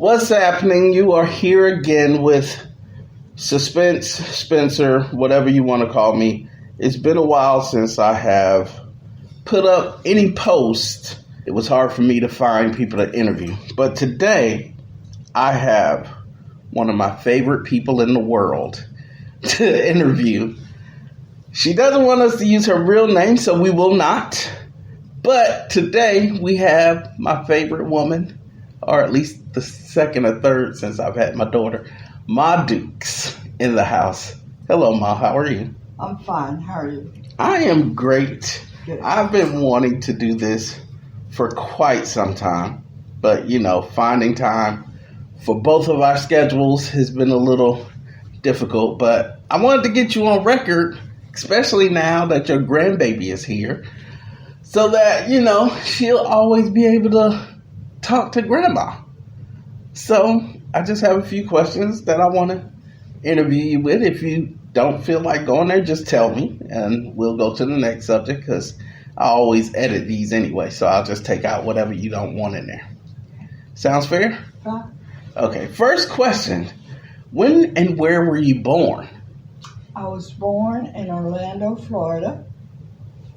What's happening? You are here again with Suspense, Spencer, whatever you want to call me. It's been a while since I have put up any post. It was hard for me to find people to interview. But today, I have one of my favorite people in the world to interview. She doesn't want us to use her real name, so we will not. But today, we have my favorite woman, or at least the second or third since I've had my daughter, Ma Dukes, in the house. Hello, Ma. How are you? I'm fine. How are you? I am great. Good. I've been wanting to do this for quite some time. But, finding time for both of our schedules has been a little difficult. But I wanted to get you on record, especially now that your grandbaby is here, so that, she'll always be able to talk to Grandma. So I just have a few questions that I want to interview you with. If you don't feel like going there, just tell me and we'll go to the next subject, because I always edit these anyway. So I'll just take out whatever you don't want in there. Sounds fair? Okay, first question. When and where were you born? I was born in Orlando, Florida,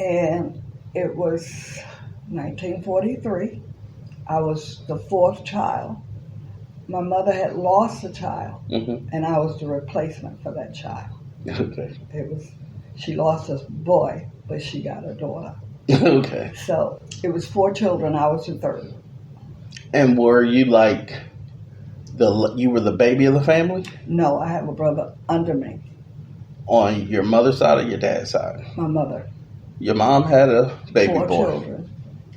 and it was 1943. I was the fourth child. My mother had lost a child, and I was the replacement for that child. Okay. She lost a boy, but she got a daughter. Okay. So it was four children. I was the third. And were you you were the baby of the family? No, I have a brother under me. On your mother's side or your dad's side? My mother. Your mom had a baby Four boy. Children.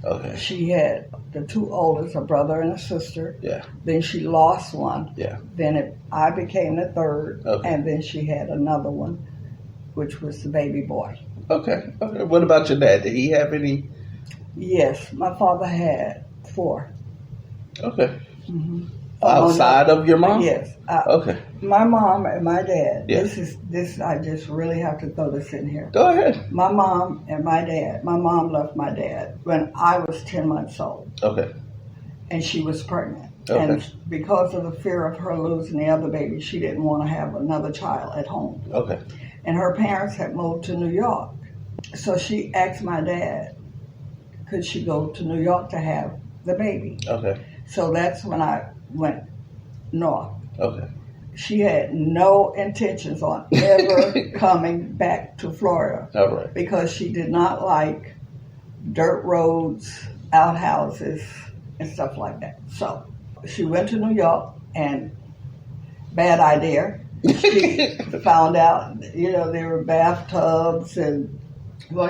Okay. She had the two oldest, a brother and a sister. Yeah. Then she lost one. Yeah. Then I became the third. Okay. And then she had another one, which was the baby boy. Okay. What about your dad? Did he have any? Yes, my father had four. Okay. Mm-hmm. Outside of your mom? Yes. Okay. My mom and my dad. Yeah. This. I just really have to throw this in here. Go ahead. My mom and my dad. My mom left my dad when I was 10 months old. Okay. And she was pregnant. Okay. And because of the fear of her losing the other baby, she didn't want to have another child at home. Okay. And her parents had moved to New York. So she asked my dad, could she go to New York to have the baby? Okay. So that's when I went north. Okay. She had no intentions on ever coming back to Florida. All right. Because she did not like dirt roads, outhouses, and stuff like that. So she went to New York, and bad idea. She found out, there were bathtubs, and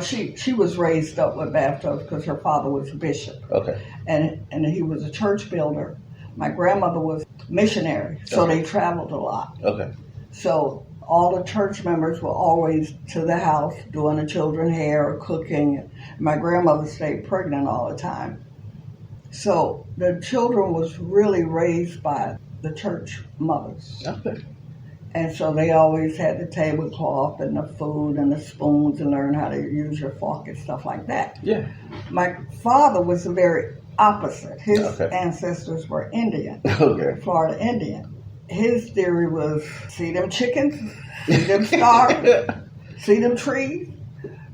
she was raised up with bathtubs because her father was a bishop. Okay. And he was a church builder. My grandmother was missionary, so they traveled a lot. Okay. So all the church members were always to the house doing the children's hair or cooking. My grandmother stayed pregnant all the time. So the children was really raised by the church mothers. Okay. And so they always had the tablecloth and the food and the spoons and learn how to use your fork and stuff like that. Yeah. My father was the very opposite. His Okay. ancestors were Indian, Okay. Florida Indian. His theory was, see them chickens, see them stars, see them trees.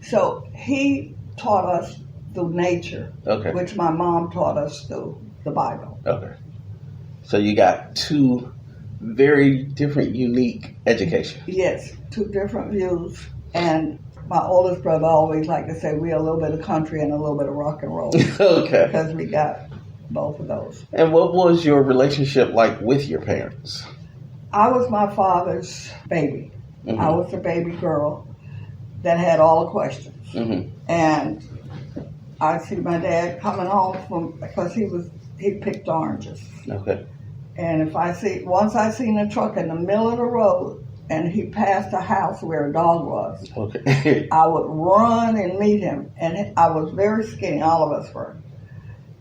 So he taught us through nature, Okay. which my mom taught us through the Bible. Okay. So you got two very different, unique education. Yes, two different views. And my oldest brother always liked to say we're a little bit of country and a little bit of rock and roll. Okay. Because we got both of those. And what was your relationship like with your parents? I was my father's baby. Mm-hmm. I was the baby girl that had all the questions. Mm-hmm. And I see my dad coming home because he picked oranges. Okay. And once I seen a truck in the middle of the road and he passed a house where a dog was, Okay. I would run and meet him. And I was very skinny, all of us were.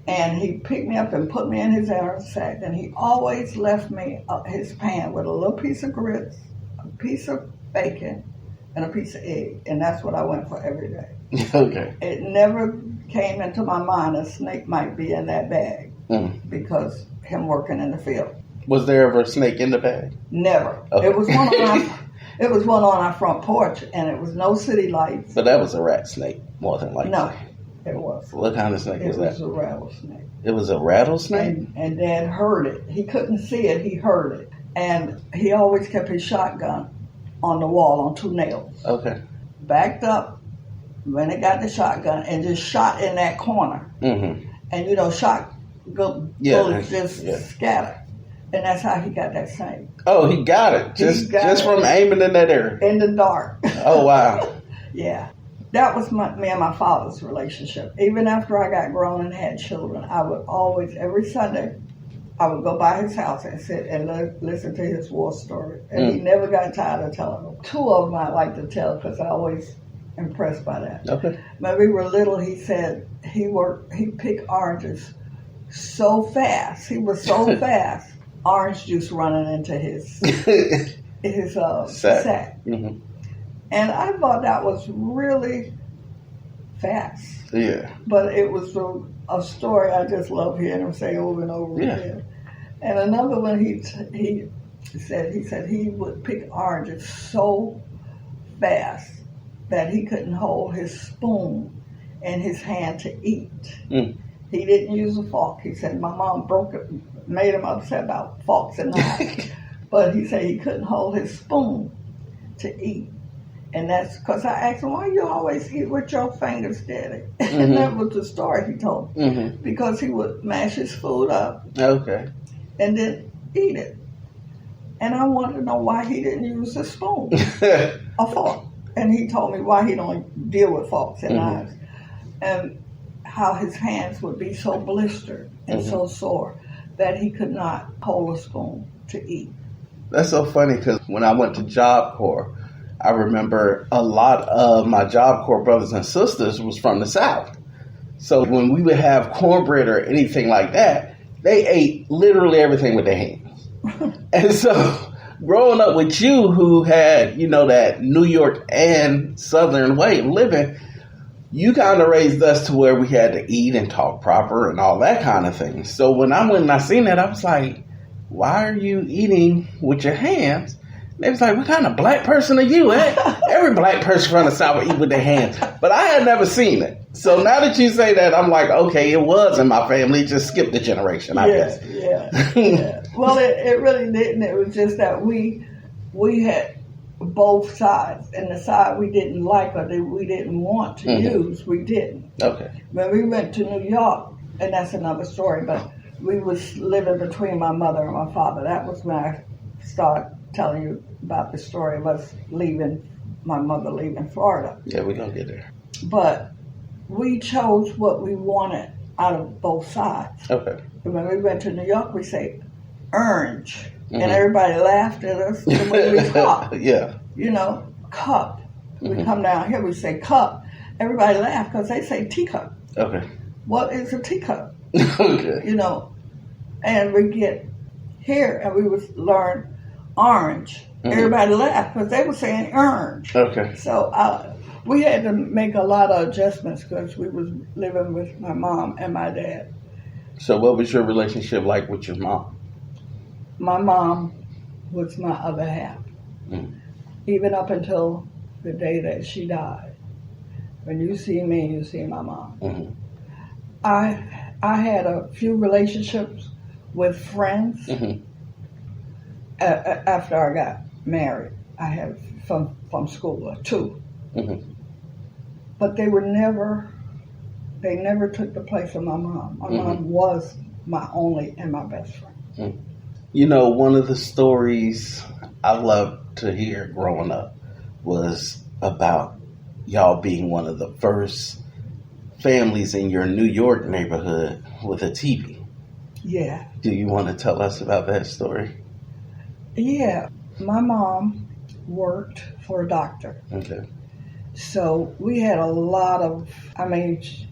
And he picked me up and put me in his iron sack. And he always left me his pan with a little piece of grits, a piece of bacon, and a piece of egg. And that's what I went for every day. Okay. It never came into my mind a snake might be in that bag. because him working in the field. Was there ever a snake in the bag? Never. Okay. It was one on our, it was one on our front porch, and it was no city lights. But that was a rat snake, more than likely. No, it was. What kind of snake was It that? was a rattlesnake. It was a rattlesnake? And Dad heard it. He couldn't see it. He heard it. And he always kept his shotgun on the wall on 2 nails. Okay. Backed up when it got the shotgun and just shot in that corner. Mm-hmm. And, bullets just scatter. And that's how he got that snake. Oh, he got it. Just from aiming in that area. In the dark. Oh, wow. Yeah. That was me and my father's relationship. Even after I got grown and had children, I would always, every Sunday, I would go by his house and sit and listen to his war story. And he never got tired of telling them. 2 of them I like to tell because I always impressed by that. Okay. When we were little, he said he picked oranges so fast. He was so fast, orange juice running into his sack. Mm-hmm. And I thought that was really fast. Yeah. But it was a story I just love hearing him say over and over again. And another one, he said he would pick oranges so fast that he couldn't hold his spoon in his hand to eat. Mm. He didn't use a fork. He said my mom made him upset about forks and knives. But he said he couldn't hold his spoon to eat. And that's because I asked him, why you always eat with your fingers, Daddy? Mm-hmm. And that was the story he told me. Mm-hmm. Because he would mash his food up. Okay. And then eat it. And I wanted to know why he didn't use a spoon, a fork. And he told me why he don't deal with forks and knives. And how his hands would be so blistered and so sore that he could not hold a spoon to eat. That's so funny because when I went to Job Corps, I remember a lot of my Job Corps brothers and sisters was from the South. So when we would have cornbread or anything like that, they ate literally everything with their hands. And so growing up with you who had, that New York and Southern way of living, you kind of raised us to where we had to eat and talk proper and all that kind of thing. So when I went and I seen that, I was like, why are you eating with your hands? They was like, what kind of black person are you? Every black person from the South would eat with their hands. But I had never seen it. So now that you say that, I'm like, okay, it was in my family. It just skipped a generation, I guess. Yeah. Well, it really didn't. It was just that we had both sides. And the side we didn't like or that we didn't want to use, we didn't. Okay. When we went to New York, and that's another story, but we was living between my mother and my father. That was when I started telling you about the story of us my mother leaving Florida. Yeah, we're going to get there. But we chose what we wanted out of both sides. Okay. And when we went to New York, we say orange. And everybody laughed at us the way we talk. Yeah. Cup. We come down here, we say cup. Everybody laughed because they say teacup. Okay. What is a teacup? Okay. And we get here and we would learn orange. Everybody laughed because they were saying orange. Okay. So we had to make a lot of adjustments because we was living with my mom and my dad. So what was your relationship like with your mom? My mom was my other half. Even up until the day that she died. When you see me, you see my mom. I had a few relationships with friends after I got married. I had from school, 2. But they never took the place of my mom. My mom was my only and my best friend. One of the stories I loved to hear growing up was about y'all being one of the first families in your New York neighborhood with a TV. Yeah. Do you want to tell us about that story? Yeah. My mom worked for a doctor. Okay. So we had a lot of,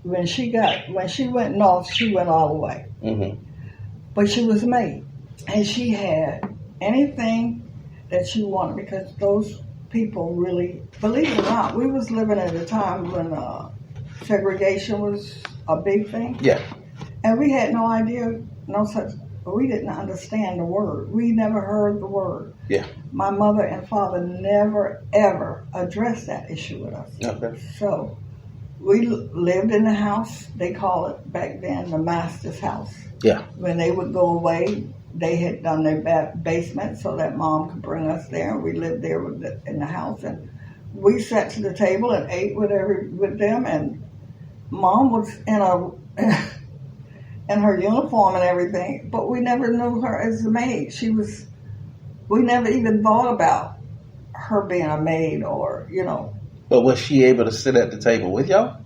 when she went north, she went all the way. But she was maid. And she had anything that she wanted because those people really, believe it or not, we was living at a time when segregation was a big thing. Yeah. And we had no idea, we didn't understand the word. We never heard the word. Yeah. My mother and father never, ever addressed that issue with us. Okay. So we lived in the house, they call it back then the master's house. Yeah. When they would go away, they had done their basement so that mom could bring us there. We lived there in the house, and we sat to the table and ate with them. And mom was in her uniform and everything, but we never knew her as a maid. We never even thought about her being a maid or, But was she able to sit at the table with y'all?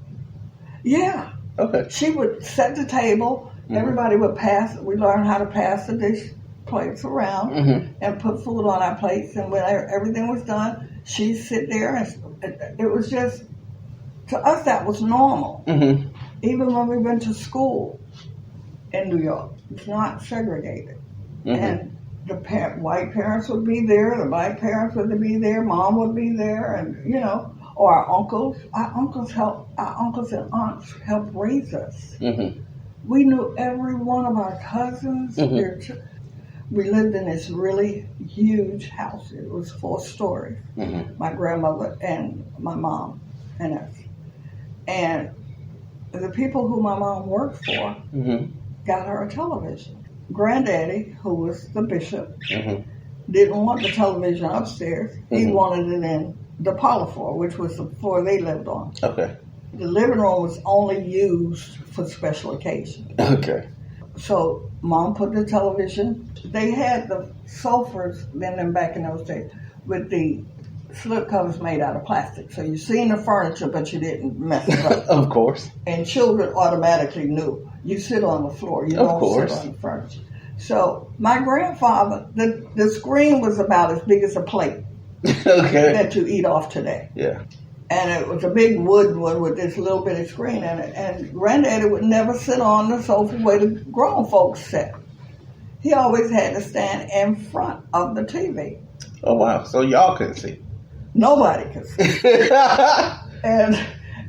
Yeah. Okay. She would set the table. Mm-hmm. Everybody would we learned how to pass the dish plates around and put food on our plates. And when everything was done, she'd sit there, and it was just, to us, that was normal. Mm-hmm. Even when we went to school in New York, it's not segregated. Mm-hmm. And the white parents would be there, the black parents would be there, mom would be there, and, or our uncles and aunts helped raise us. Mm-hmm. We knew every one of our cousins. Mm-hmm. We lived in this really huge house. It was 4 stories. Mm-hmm. My grandmother and my mom and us. And the people who my mom worked for got her a television. Granddaddy, who was the bishop, didn't want the television upstairs. He wanted it in the parlor floor, which was the floor they lived on. Okay. The living room was only used for special occasions. Okay. So mom put the television. They had the sofas then back in those days with the slip covers made out of plastic. So you seen the furniture, but you didn't mess it up. Of course. And children automatically knew. You sit on the floor. You don't sit on the furniture. So my grandfather, the screen was about as big as a plate. Okay. That you eat off today. Yeah. And it was a big wood one with this little bitty screen in it. And Granddaddy would never sit on the sofa where the grown folks sat. He always had to stand in front of the TV. Oh, wow. So y'all couldn't see? Nobody could see. And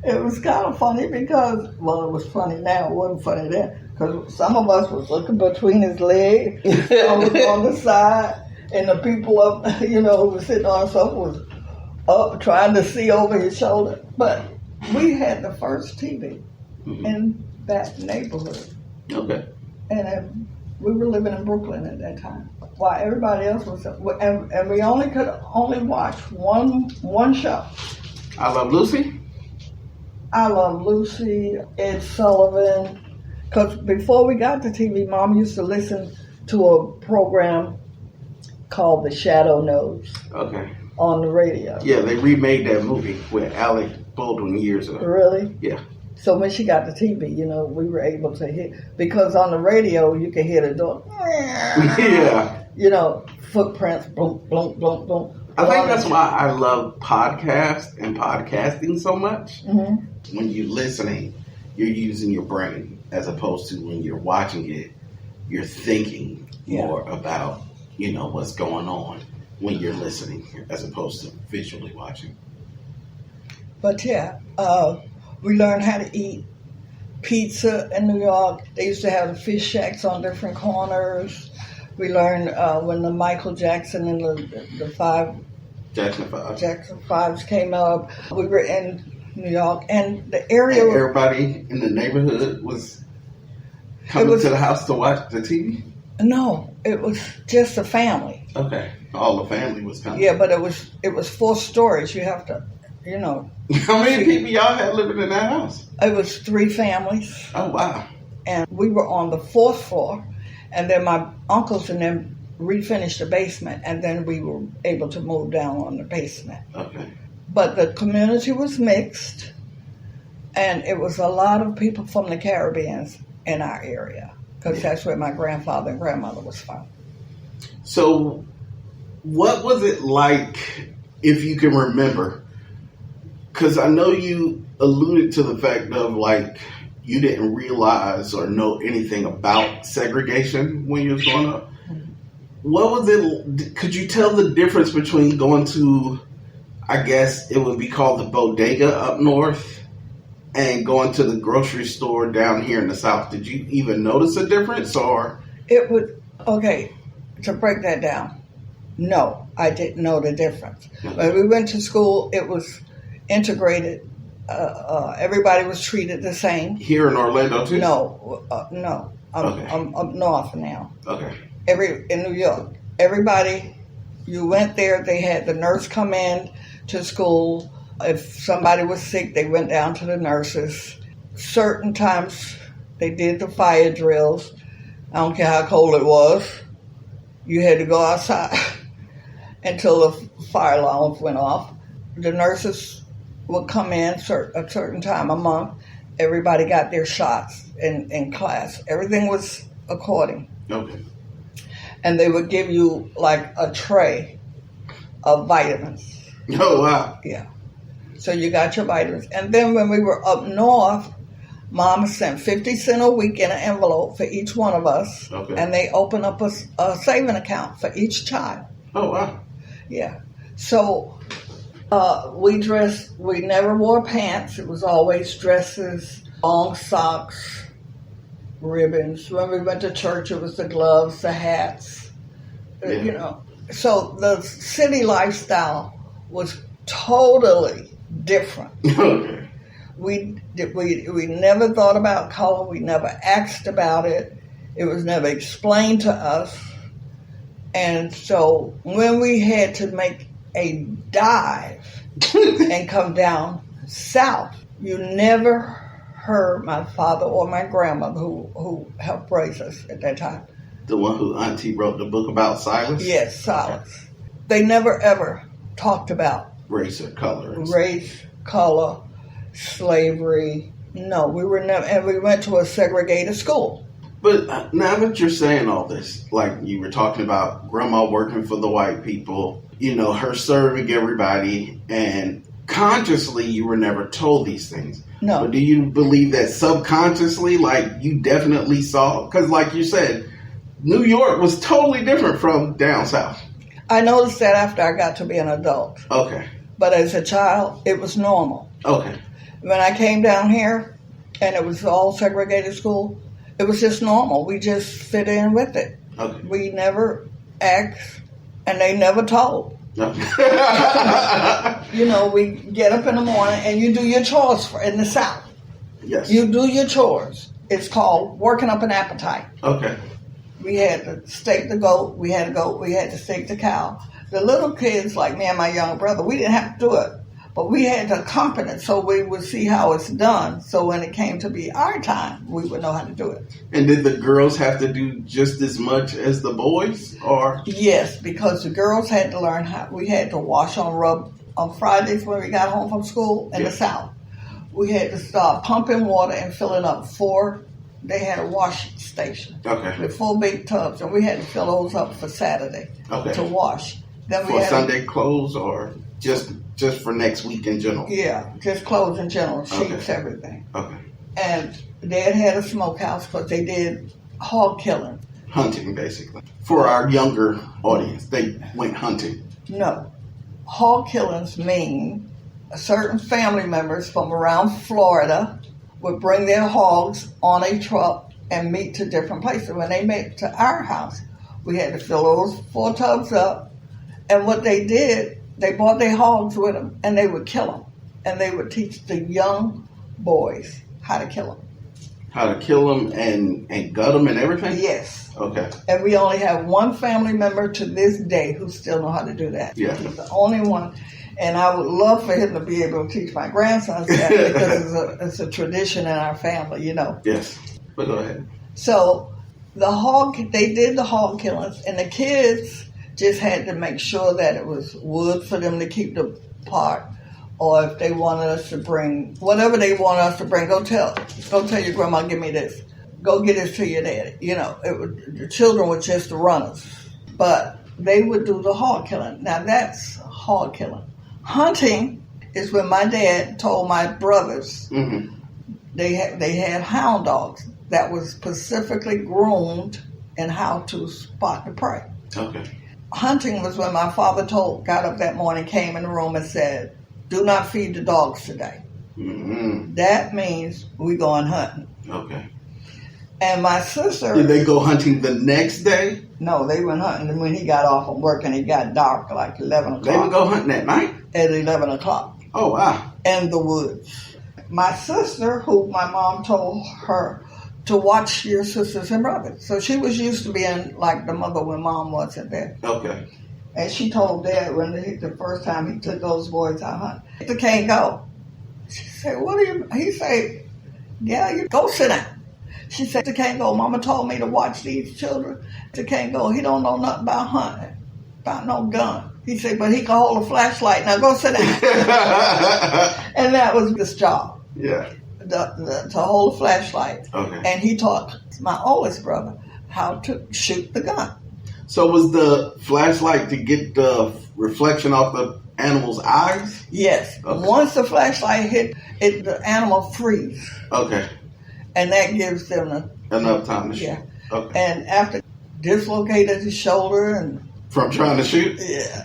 it was kind of funny because, well, it was funny now. It wasn't funny then. Because some of us was looking between his legs. Some was on the side. And the people up, who was sitting on the sofa was up trying to see over his shoulder. But we had the first TV in that neighborhood. Okay. And we were living in Brooklyn at that time. While everybody else was, and we could only watch one show. I Love Lucy? I Love Lucy, Ed Sullivan. Because before we got the TV, Mom used to listen to a program called The Shadow Knows. Okay. On the radio. Yeah, they remade that movie with Alec Baldwin years ago. Really? Yeah. So when she got the TV, we were able to hear, because on the radio you could hear the door. Yeah. Footprints, boom, boom, boom, boom. I think that's why I love podcasts and podcasting so much. Mm-hmm. When you're listening, you're using your brain, as opposed to when you're watching it, you're thinking more about, what's going on when you're listening, as opposed to visually watching. But we learned how to eat pizza in New York. They used to have the fish shacks on different corners. We learned when the Michael Jackson and the Jackson Fives came up. We were in New York, and the area. And everybody in the neighborhood was coming to the house to watch the TV? No, it was just a family. Okay, all the family was coming. Yeah, but it was 4 stories. You have to, How many people y'all had living in that house? It was 3 families. Oh, wow. And we were on the 4th floor, and then my uncles and them refinished the basement, and then we were able to move down on the basement. Okay. But the community was mixed, and it was a lot of people from the Caribbean in our area, because that's where my grandfather and grandmother was from. So what was it like, if you can remember? Because I know you alluded to the fact of, you didn't realize or know anything about segregation when you was growing up. What was it? Could you tell the difference between going to, I guess it would be called the bodega up north, and going to the grocery store down here in the South, did you even notice a difference, or? It would, okay, to break that down, no, I didn't know the difference. When we went to school, it was integrated. Everybody was treated the same. Here in Orlando, too? No. Okay. I'm up north now. Okay. In New York, everybody, you went there, they had the nurse come in to school. If somebody was sick, they went down to the nurses. Certain times, they did the fire drills. I don't care how cold it was. You had to go outside until the fire alarms went off. The nurses would come in a certain time a month. Everybody got their shots in class. Everything was according. Okay. And they would give you like a tray of vitamins. Oh, wow. Yeah. So you got your vitamins. And then when we were up north, Mom sent 50 cents a week in an envelope for each one of us. Okay. And they opened up a saving account for each child. Oh, wow. Yeah. So we never wore pants. It was always dresses, long socks, ribbons. When we went to church, it was the gloves, the hats, Yeah. So the city lifestyle was totally different. Okay. We never thought about color. We never asked about it. It was never explained to us. And so when we had to make a dive and come down south, you never heard my father or my grandmother, who helped raise us at that time. The one who Auntie wrote the book about, Silas? Yes, Silas. They never ever talked about Race or color. race, color, slavery. No, we were never, and we went to a segregated school. But now that you're saying all this, like you were talking about grandma working for the white people, her serving everybody, and consciously you were never told these things. No. But do you believe that subconsciously, like you definitely saw? Because like you said, New York was totally different from down south. I noticed that after I got to be an adult. Okay. But as a child, it was normal. Okay. When I came down here and it was all segregated school, it was just normal. We just fit in with it. Okay. We never asked, and they never told. Okay. We get up in the morning and you do your chores in the South. Yes. You do your chores. It's called working up an appetite. Okay. We had to stake the goat. We had a goat. We had to stake the cow. The little kids, like me and my younger brother, we didn't have to do it. But we had to accompany it so we would see how it's done. So when it came to be our time, we would know how to do it. And did the girls have to do just as much as the boys, or? Yes, because the girls had to learn how. We had to wash on rub on Fridays when we got home from school in the South. We had to start pumping water and filling up they had a wash station with 4 big tubs, and we had to fill those up for Saturday to wash. Then we for had Sunday clothes, or just for next week in general? Yeah, just clothes in general, sheets, everything. Okay. And Dad had a smokehouse because they did hog killing. Hunting, basically. For our younger audience, they went hunting. No. Hog killings mean certain family members from around Florida would bring their hogs on a truck and meet to different places. When they made to our house, we had to fill those 4 tubs up. And what they did, they brought their hogs with them, and they would kill them. And they would teach the young boys how to kill them. How to kill them and gut them and everything? Yes. Okay. And we only have one family member to this day who still know how to do that. Yeah. He's the only one. And I would love for him to be able to teach my grandsons that because it's a tradition in our family, Yes. But go ahead. So they did the hog killings, and the kids just had to make sure that it was wood for them to keep the pot, or if they wanted us to bring whatever they wanted us to bring, go tell your grandma, give me this. Go get this to your daddy. The children were just the runners, but they would do the hog killing. Now that's hog killing. Hunting is when my dad told my brothers they had hound dogs that was specifically groomed in how to spot the prey. Okay. Hunting was when my father got up that morning, came in the room and said, "Do not feed the dogs today." Mm-hmm. That means we going hunting. Okay. And my sister... Did they go hunting the next day? No, they went hunting when he got off from work and it got dark, like 11 o'clock. They would go hunting at night? At 11 o'clock. Oh, wow. In the woods. My sister, who my mom told her to watch your sisters and brothers. So she was used to being like the mother when mom wasn't there. Okay. And she told Dad when the first time he took those boys out hunting, they can't go. She said, what are you... He said, yeah, you go sit down. She said, they can't go. Mama told me to watch these children. They can't go. He don't know nothing about hunting, about no gun. He said, but he can hold a flashlight. Now go sit down. And that was his job. Yeah. To hold a flashlight. Okay. And he taught my oldest brother how to shoot the gun. So was the flashlight to get the reflection off the animal's eyes? Yes. Okay. Once the flashlight hit, the animal freeze. Okay. And that gives them Enough time to shoot. Yeah. Okay. And after dislocated his shoulder and... From trying to shoot? Yeah.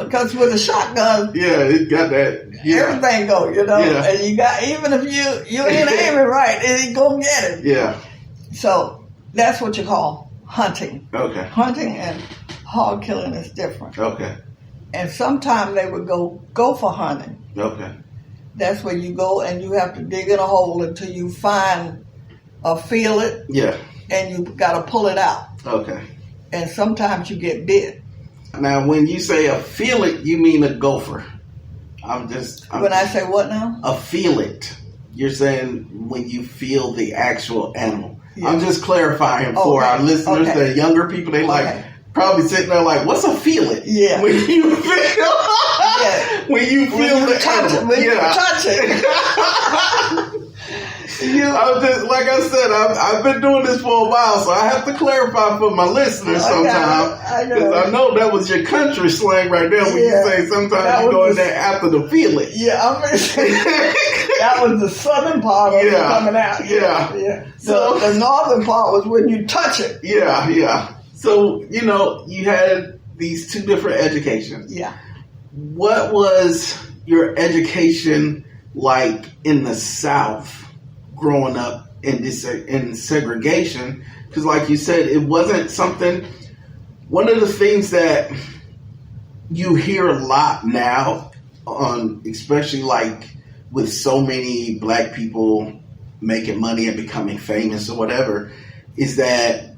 Because with a shotgun... Yeah, it got that. Yeah. Everything go, you know. Yeah. And you got... Even if you ain't aiming right, it go get it. Yeah. So that's what you call hunting. Okay. Hunting and hog killing is different. Okay. And sometimes they would go for hunting. Okay. That's where you go and you have to dig in a hole until you find or feel it. Yeah. And you got to pull it out. Okay. And sometimes you get bit. Now, when you say a feel it, you mean a gopher. When I say what now? A feel it. You're saying when you feel the actual animal. Yeah. I'm just clarifying for our listeners, the younger people, they probably sitting there like, what's a feel it? Yeah. When you feel, when you feel the animal. When you touch it. I'm just, like I said, I've been doing this for a while, so I have to clarify for my listeners sometimes. Because I know that was your country slang right there when you say sometimes you go in there after the feel it. Yeah, I'm going to say that was the southern part of it coming out. Yeah. So the northern part was when you touch it. Yeah. So, you had these two different educations. Yeah. What was your education like in the South? Growing up in segregation, because like you said, it wasn't something. One of the things that you hear a lot now, especially like with so many black people making money and becoming famous or whatever, is that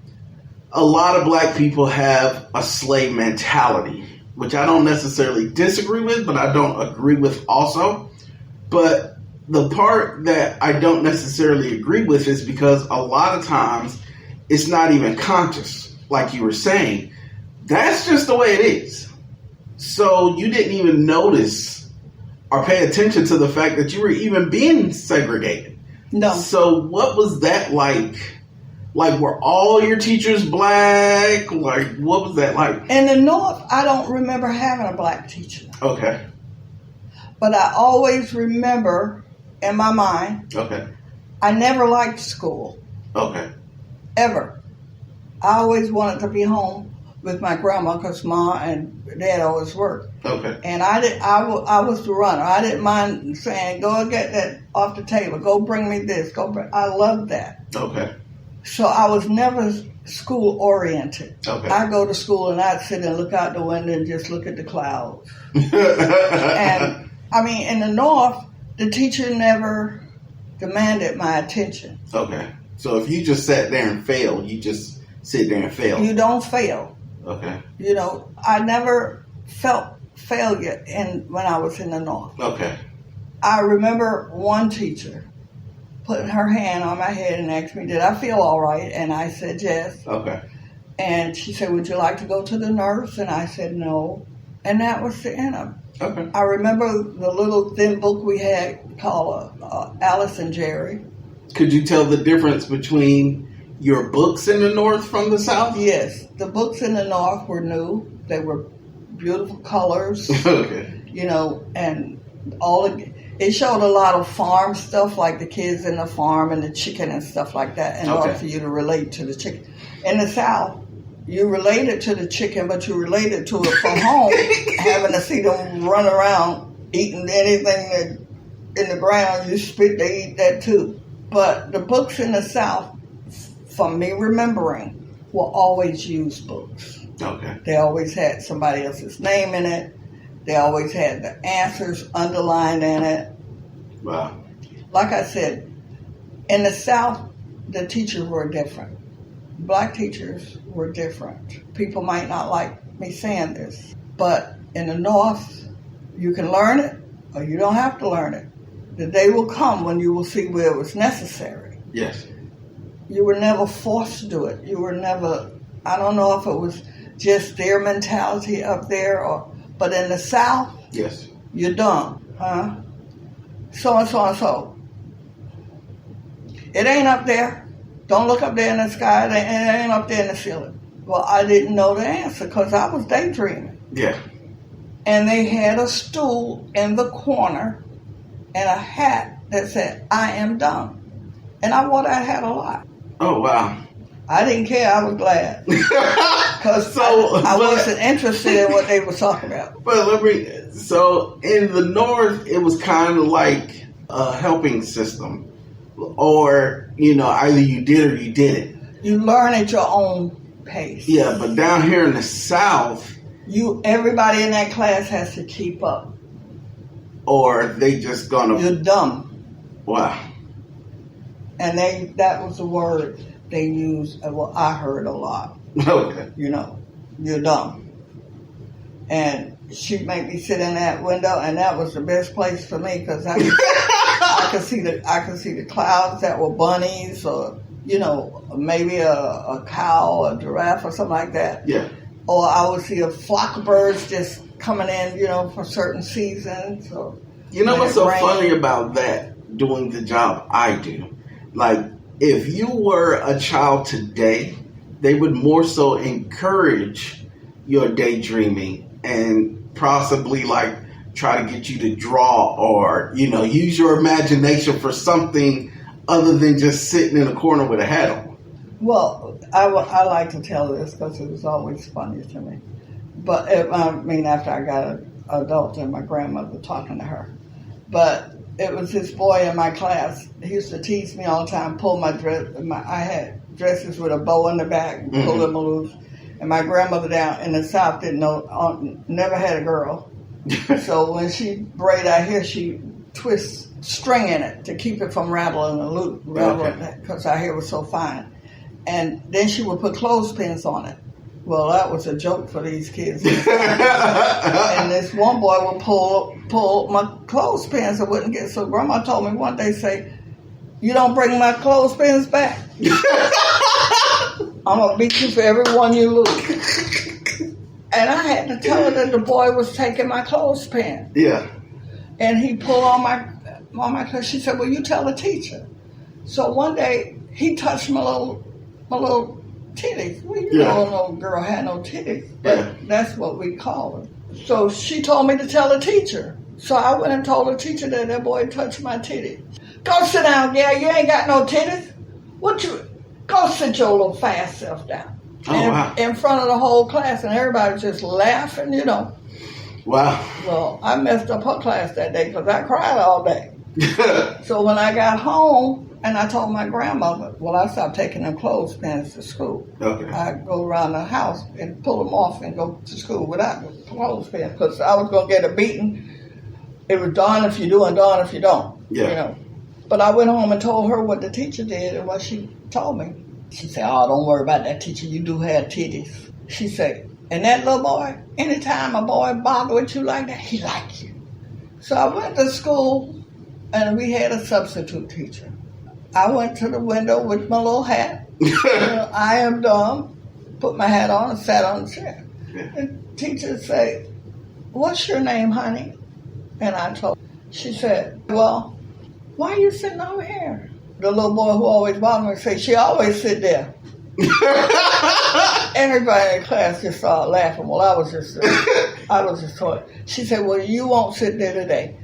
a lot of black people have a slave mentality, which I don't necessarily disagree with, but I don't agree with also. But the part that I don't necessarily agree with is because a lot of times it's not even conscious, like you were saying. That's just the way it is. So you didn't even notice or pay attention to the fact that you were even being segregated. No. So what was that like? Like, were all your teachers black? Like, what was that like? In the North, I don't remember having a black teacher. Okay. But I always remember... in my mind, I never liked school. Okay. Ever. I always wanted to be home with my grandma because Mom and Dad always worked. Okay. And I was the runner. I didn't mind saying, go and get that off the table. Go bring me this. I loved that. Okay. So I was never school oriented. Okay. I'd go to school and I'd sit and look out the window and just look at the clouds. And I mean, in the North, the teacher never demanded my attention. Okay. So if you just sat there and failed, you just sit there and fail. You don't fail. Okay. I never felt failure when I was in the North. Okay. I remember one teacher putting her hand on my head and asked me, did I feel all right? And I said, yes. Okay. And she said, would you like to go to the nurse? And I said, no. And that was the end of it. Okay. I remember the little thin book we had called Alice and Jerry. Could you tell the difference between your books in the North from the South? Yes. The books in the North were new. They were beautiful colors. Okay. And it showed a lot of farm stuff, like the kids in the farm and the chicken and stuff like that, in order for you to relate to the chicken. In the South, you related to the chicken, but you related to it from home, having to see them run around eating anything that in the ground, you spit, they eat that too. But the books in the South, from me remembering, were always used books. Okay. They always had somebody else's name in it. They always had the answers underlined in it. Wow. Like I said, in the South, the teachers were different. Black teachers were different. People might not like me saying this, but in the North, you can learn it or you don't have to learn it. The day will come when you will see where it was necessary. Yes. You were never forced to do it. You were never, I don't know if it was just their mentality up there, but in the South, yes, you're dumb, huh? So and so and so. It ain't up there. Don't look up there in the sky. It ain't up there in the ceiling. Well, I didn't know the answer because I was daydreaming. Yeah. And they had a stool in the corner and a hat that said, "I am dumb." And I wore that hat a lot. Oh, wow. I didn't care. I was glad. Because I wasn't interested in what they were talking about. But so in the North, it was kind of like a helping system. Or, either you did or you didn't. You learn at your own pace. Yeah, but down here in the South, everybody in that class has to keep up. Or they just gonna... You're dumb. Wow. And that was the word they used, well, I heard a lot. Okay. You're dumb. And she'd make me sit in that window, and that was the best place for me because I could see the clouds that were bunnies, or maybe a cow, a giraffe, or something like that. Yeah. Or I would see a flock of birds just coming in, for certain seasons. Or what's so funny about that? Doing the job I do, like if you were a child today, they would more so encourage your daydreaming and possibly try to get you to draw or, use your imagination for something other than just sitting in a corner with a hat on. Well, I like to tell this because it was always funny to me. But, after I got an adult and my grandmother talking to her. But it was this boy in my class. He used to tease me all the time, pull my dress. I had dresses with a bow in the back, pull them loose. And my grandmother down in the South didn't know, never had a girl. So when she braid our hair, she twists string in it to keep it from rattling and loop, because our hair was so fine. And then she would put clothespins on it. Well, that was a joke for these kids. And this one boy would pull my clothespins and wouldn't get. So Grandma told me one day, say, "You don't bring my clothespins back, I'm going to beat you for every one you lose." And I had to tell her that the boy was taking my clothespin. Yeah. And he pulled on my clothes. She said, "Well, you tell the teacher." So one day, he touched my little titties. Well, no girl had no titties, but that's what we call them. So she told me to tell the teacher. So I went and told the teacher that boy touched my titties. "Go sit down, gal. You ain't got no titties. Go sit your little fast self down." Wow. In front of the whole class, and everybody was just laughing, Wow. Well, I messed up her class that day because I cried all day. So when I got home, and I told my grandmother, well, I stopped taking them clothespins to school. Okay. I'd go around the house and pull them off and go to school without the clothespins because I was going to get a beating. It was darn if you do and darn if you don't. Yeah. But I went home and told her what the teacher did and what she told me. She said, "Oh, don't worry about that, teacher. You do have titties." She said, "And that little boy, anytime a boy bother with you like that, he like you." So I went to school, and we had a substitute teacher. I went to the window with my little hat. I am dumb. Put my hat on and sat on the chair. The teacher said, "What's your name, honey?" And I told her. She said, "Well, why are you sitting over here?" The little boy who always bothered me said, "She always sit there." Everybody in the class just started laughing. Well, I was just told. She said, "Well, you won't sit there today.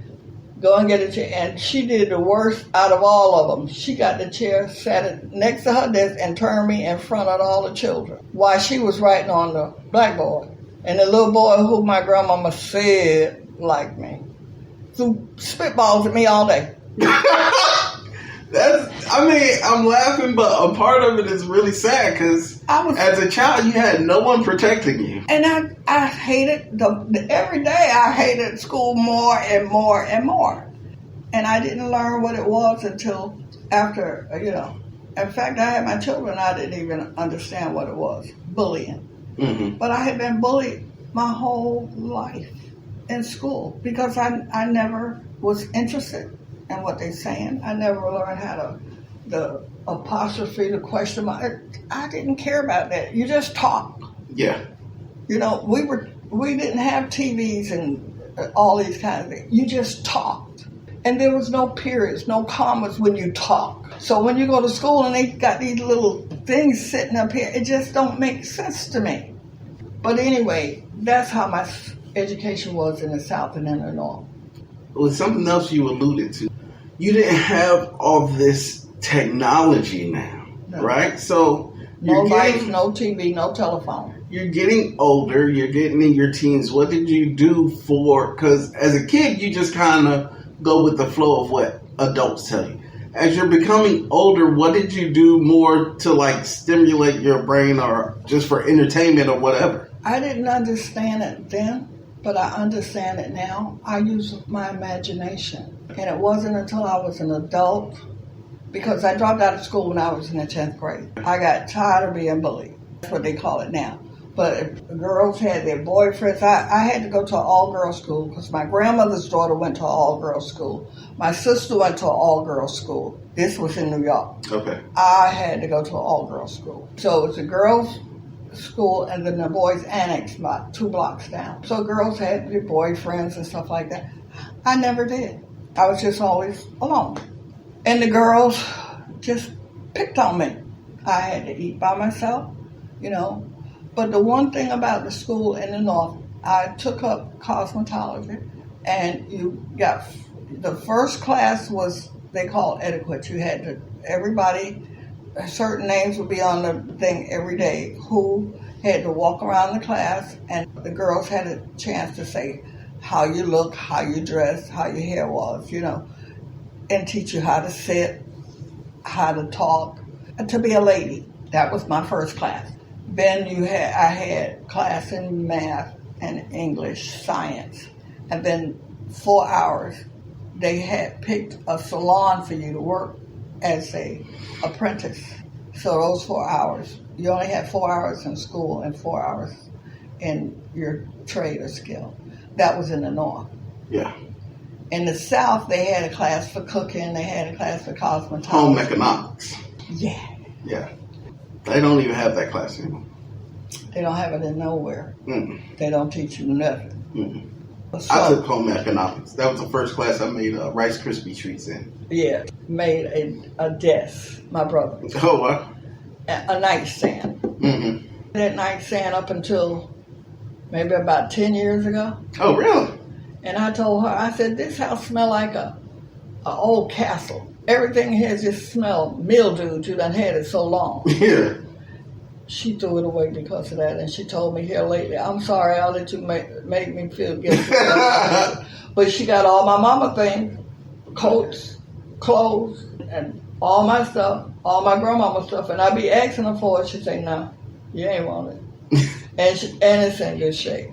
Go and get a chair." And she did the worst out of all of them. She got the chair, sat it next to her desk, and turned me in front of all the children while she was writing on the blackboard. And the little boy who my grandmama said liked me, threw spitballs at me all day. I'm laughing, but a part of it is really sad because as a child, you had no one protecting you. And I hated, every day I hated school more and more and more. And I didn't learn what it was until after, In fact, I had my children, I didn't even understand what it was, bullying. Mm-hmm. But I had been bullied my whole life in school because I never was interested in what they're saying. I never learned how the apostrophe, the question mark. I didn't care about that. You just talk. Yeah. We didn't have TVs and all these kinds of things. You just talked. And there was no periods, no commas when you talk. So when you go to school and they got these little things sitting up here, it just don't make sense to me. But anyway, that's how my education was in the South and in the North. With something else you alluded to, you didn't have all this technology now, right? So no lights, no TV, no telephone. You're getting older, you're getting in your teens. What did you do because as a kid, you just kind of go with the flow of what adults tell you. As you're becoming older, what did you do more to stimulate your brain or just for entertainment or whatever? I didn't understand it then, but I understand it now. I use my imagination. And it wasn't until I was an adult, because I dropped out of school when I was in the 10th grade. I got tired of being bullied. That's what they call it now. But if girls had their boyfriends, I had to go to an all-girls school because my grandmother's daughter went to an all-girls school. My sister went to an all-girls school. This was in New York. Okay. I had to go to an all-girls school. So it was a girls' school and then the boys' annex about 2 blocks down. So girls had their boyfriends and stuff like that. I never did. I was just always alone. And the girls just picked on me. I had to eat by myself, But the one thing about the school in the North, I took up cosmetology, and you got the first class was they called etiquette. You had to everybody, certain names would be on the thing every day. Who had to walk around the class, and the girls had a chance to say how you look, how you dress, how your hair was, and teach you how to sit, how to talk, and to be a lady. That was my first class. Then I had class in math and English, science, and then 4 hours. They had picked a salon for you to work as a apprentice. So those 4 hours, you only had 4 hours in school and 4 hours in your trade or skill. That was in the North. Yeah. In the South, they had a class for cooking. They had a class for cosmetology. Home economics. Yeah. Yeah. They don't even have that class anymore. They don't have it in nowhere. Mm-mm. They don't teach you nothing. Mm-mm. So, I took home economics. That was the first class I made Rice Krispie treats in. Yeah. Made a desk, my brother. Oh, wow. A nightstand. Mm-hmm. That nightstand up until maybe about 10 years ago. Oh, really? And I told her, I said, this house smell like a old castle. Everything here just smelled mildewed. You done had it so long. Yeah. She threw it away because of that, and she told me here lately, I'm sorry, I'll let you make me feel guilty. But she got all my mama things, coats, clothes, and all my stuff, all my grandmama stuff, and I be asking her for it. She say, no, you ain't want it. and it's in good shape.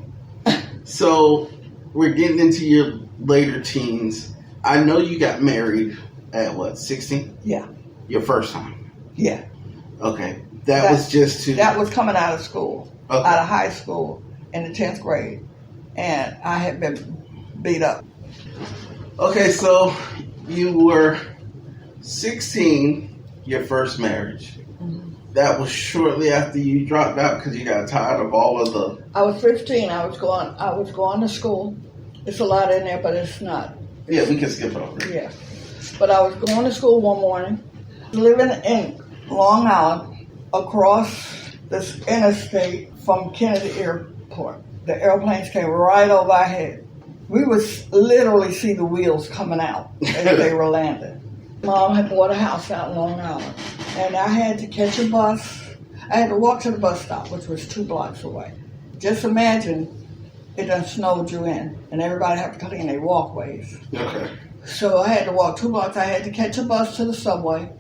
So we're getting into your later teens. I know you got married at 16? Yeah. Your first time? Yeah. Okay. That was just to... That was coming out of school, okay. Out of high school in the 10th grade. And I had been beat up. Okay, so you were 16, your first marriage. Mm-hmm. That was shortly after you dropped out because you got tired of all of the... I was 15. I was going to school. It's a lot in there, but it's not. Yeah, we can skip over it. Yeah. But I was going to school one morning, living in Long Island, across this interstate from Kennedy Airport. The airplanes came right over our head. We would literally see the wheels coming out as they were landing. Mom had bought a house out in Long Island, and I had to catch a bus. I had to walk to the bus stop, which was 2 blocks away. Just imagine it done snowed you in, and everybody had to clean their walkways. Okay. So I had to walk 2 blocks. I had to catch a bus to the subway.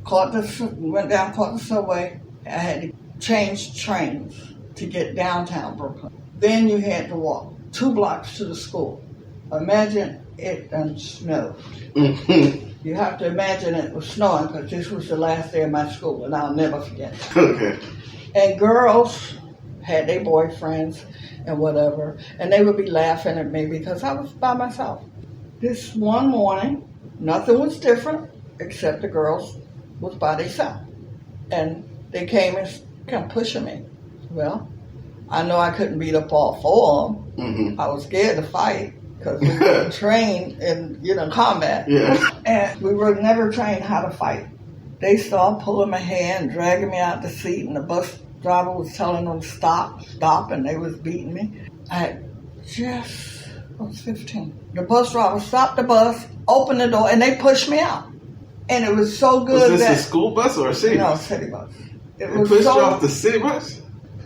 Went down, caught the subway. I had to change trains to get downtown Brooklyn. Then you had to walk 2 blocks to the school. Imagine it done snowed. You have to imagine it was snowing because this was the last day of my school, and I'll never forget it. Okay. And girls had their boyfriends and whatever, and they would be laughing at me because I was by myself. This one morning, nothing was different except the girls was by themselves. And they came and kept pushing me. Well, I know I couldn't beat up all 4 of them. I was scared to fight because we were trained in, combat. Yeah. And we were never trained how to fight. They started pulling my hair and dragging me out the seat, and the bus driver was telling them stop, and they was beating me. I was 15. The bus driver stopped the bus, opened the door, and they pushed me out. And it was so good Was this a school bus or a city bus? No, city bus. They pushed you off the city bus?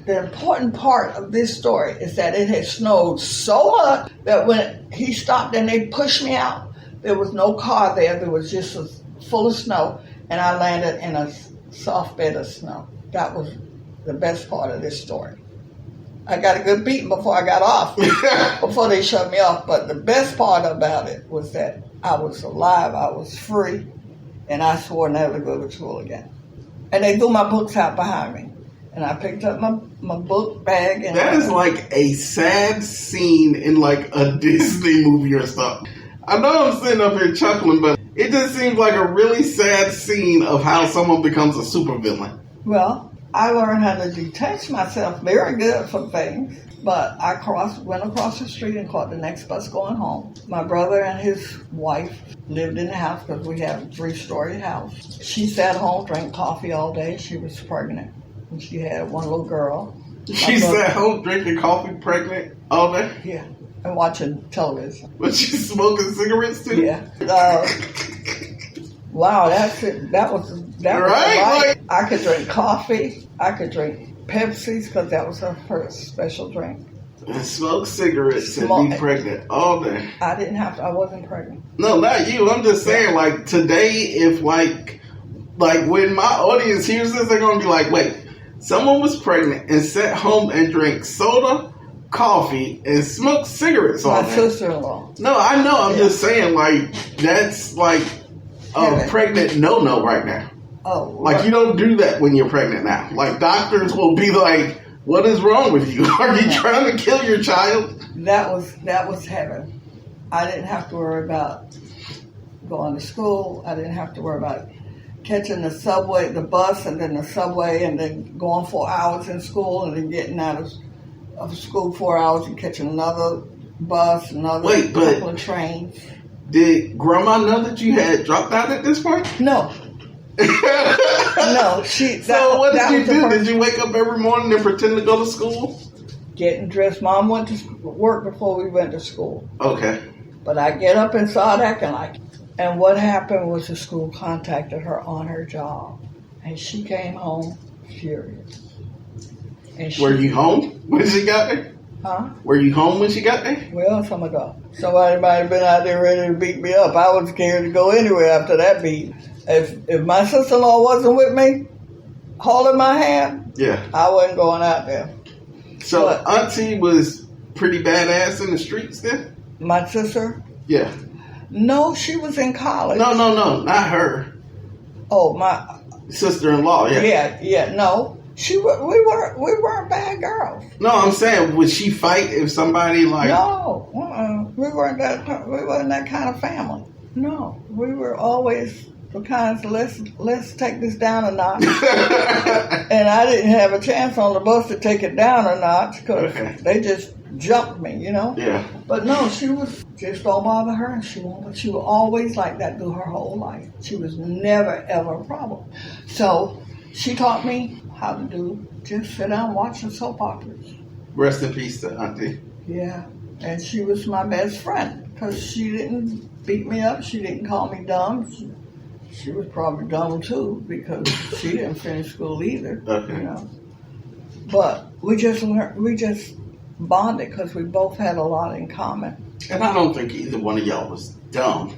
The important part of this story is that it had snowed so much that when he stopped and they pushed me out, there was no car there. There was just full of snow, and I landed in a soft bed of snow. That was the best part of this story. I got a good beating before I got off, before they shut me off. But the best part about it was that I was alive, I was free, and I swore never to go to school again. And they threw my books out behind me. And I picked up my book bag. And that is like a sad scene in like a Disney movie or something. I know I'm sitting up here chuckling, but it just seems like a really sad scene of how someone becomes a supervillain. Well, I learned how to detach myself very good from things. But I went across the street and caught the next bus going home. My brother and his wife lived in the house because we have a 3-story house. She sat home, drank coffee all day. She was pregnant. And she had one little girl. She sat home drinking coffee, pregnant all day? Yeah, and watching television. Was she smoking cigarettes too? Yeah. Wow, that's it. That was right. Like, I could drink coffee. I could drink Pepsi's because that was her first special drink. And smoke cigarettes and be pregnant all day. I didn't have to. I wasn't pregnant. No, not you. I'm just saying, like, today, if, like when my audience hears this, they're going to be like, wait, someone was pregnant and sat home and drank soda, coffee, and smoked cigarettes all day. My sister-in-law. No, I know. I'm just saying, like, that's, like, a pregnant no-no right now. Oh. Like, you don't do that when you're pregnant now. Like, doctors will be like, what is wrong with you? Are you trying to kill your child? That was heaven. I didn't have to worry about going to school. I didn't have to worry about catching the subway, the bus, and then the subway, and then going 4 hours in school, and then getting out of school 4 hours and catching another bus, couple of trains. Did Grandma know that you had dropped out at this point? No. No, So what did you do? Did you wake up every morning and pretend to go to school? Getting dressed. Mom went to work before we went to school. Okay. But I get up and start acting like it. And what happened was the school contacted her on her job. And she came home furious. And Were you home when she got there? Huh? Were you home when she got there? Well, some ago. Somebody might have been out there ready to beat me up. I was scared to go anywhere after that beat. If my sister-in-law wasn't with me, holding my hand, I wasn't going out there. So Auntie was pretty badass in the streets then? My sister? Yeah. No, she was in college. No, not her. Oh, my sister-in-law. Yeah. No, we weren't bad girls. No, I'm saying, would she fight if somebody like? No, we wasn't that kind of family. No, we were always the kinds of let's take this down a notch. And I didn't have a chance on the bus to take it down a notch because they just jumped me, Yeah. But no, she was just don't bother her, and she won't. But she was always like that through her whole life. She was never ever a problem. So she taught me how to just sit down and watch the soap operas. Rest in peace to Auntie. Yeah, and she was my best friend because she didn't beat me up. She didn't call me dumb. She was probably dumb too because she didn't finish school either. Okay. But we just learned. bonded because we both had a lot in common. And I don't think either one of y'all was dumb.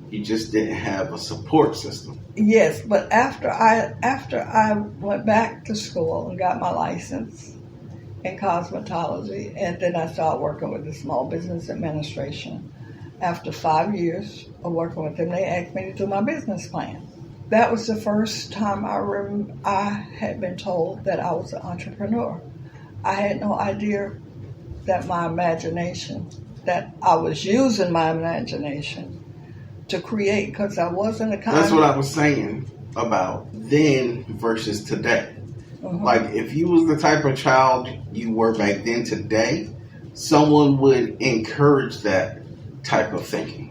You just didn't have a support system. Yes, but after I went back to school and got my license in cosmetology, and then I started working with the Small Business Administration. After 5 years of working with them, they asked me to do my business plan. That was the first time I had been told that I was an entrepreneur. I had no idea that that I was using my imagination to create, because I wasn't a kind. That's what I was saying about then versus today. Mm-hmm. Like, if you was the type of child you were back then, today, someone would encourage that type of thinking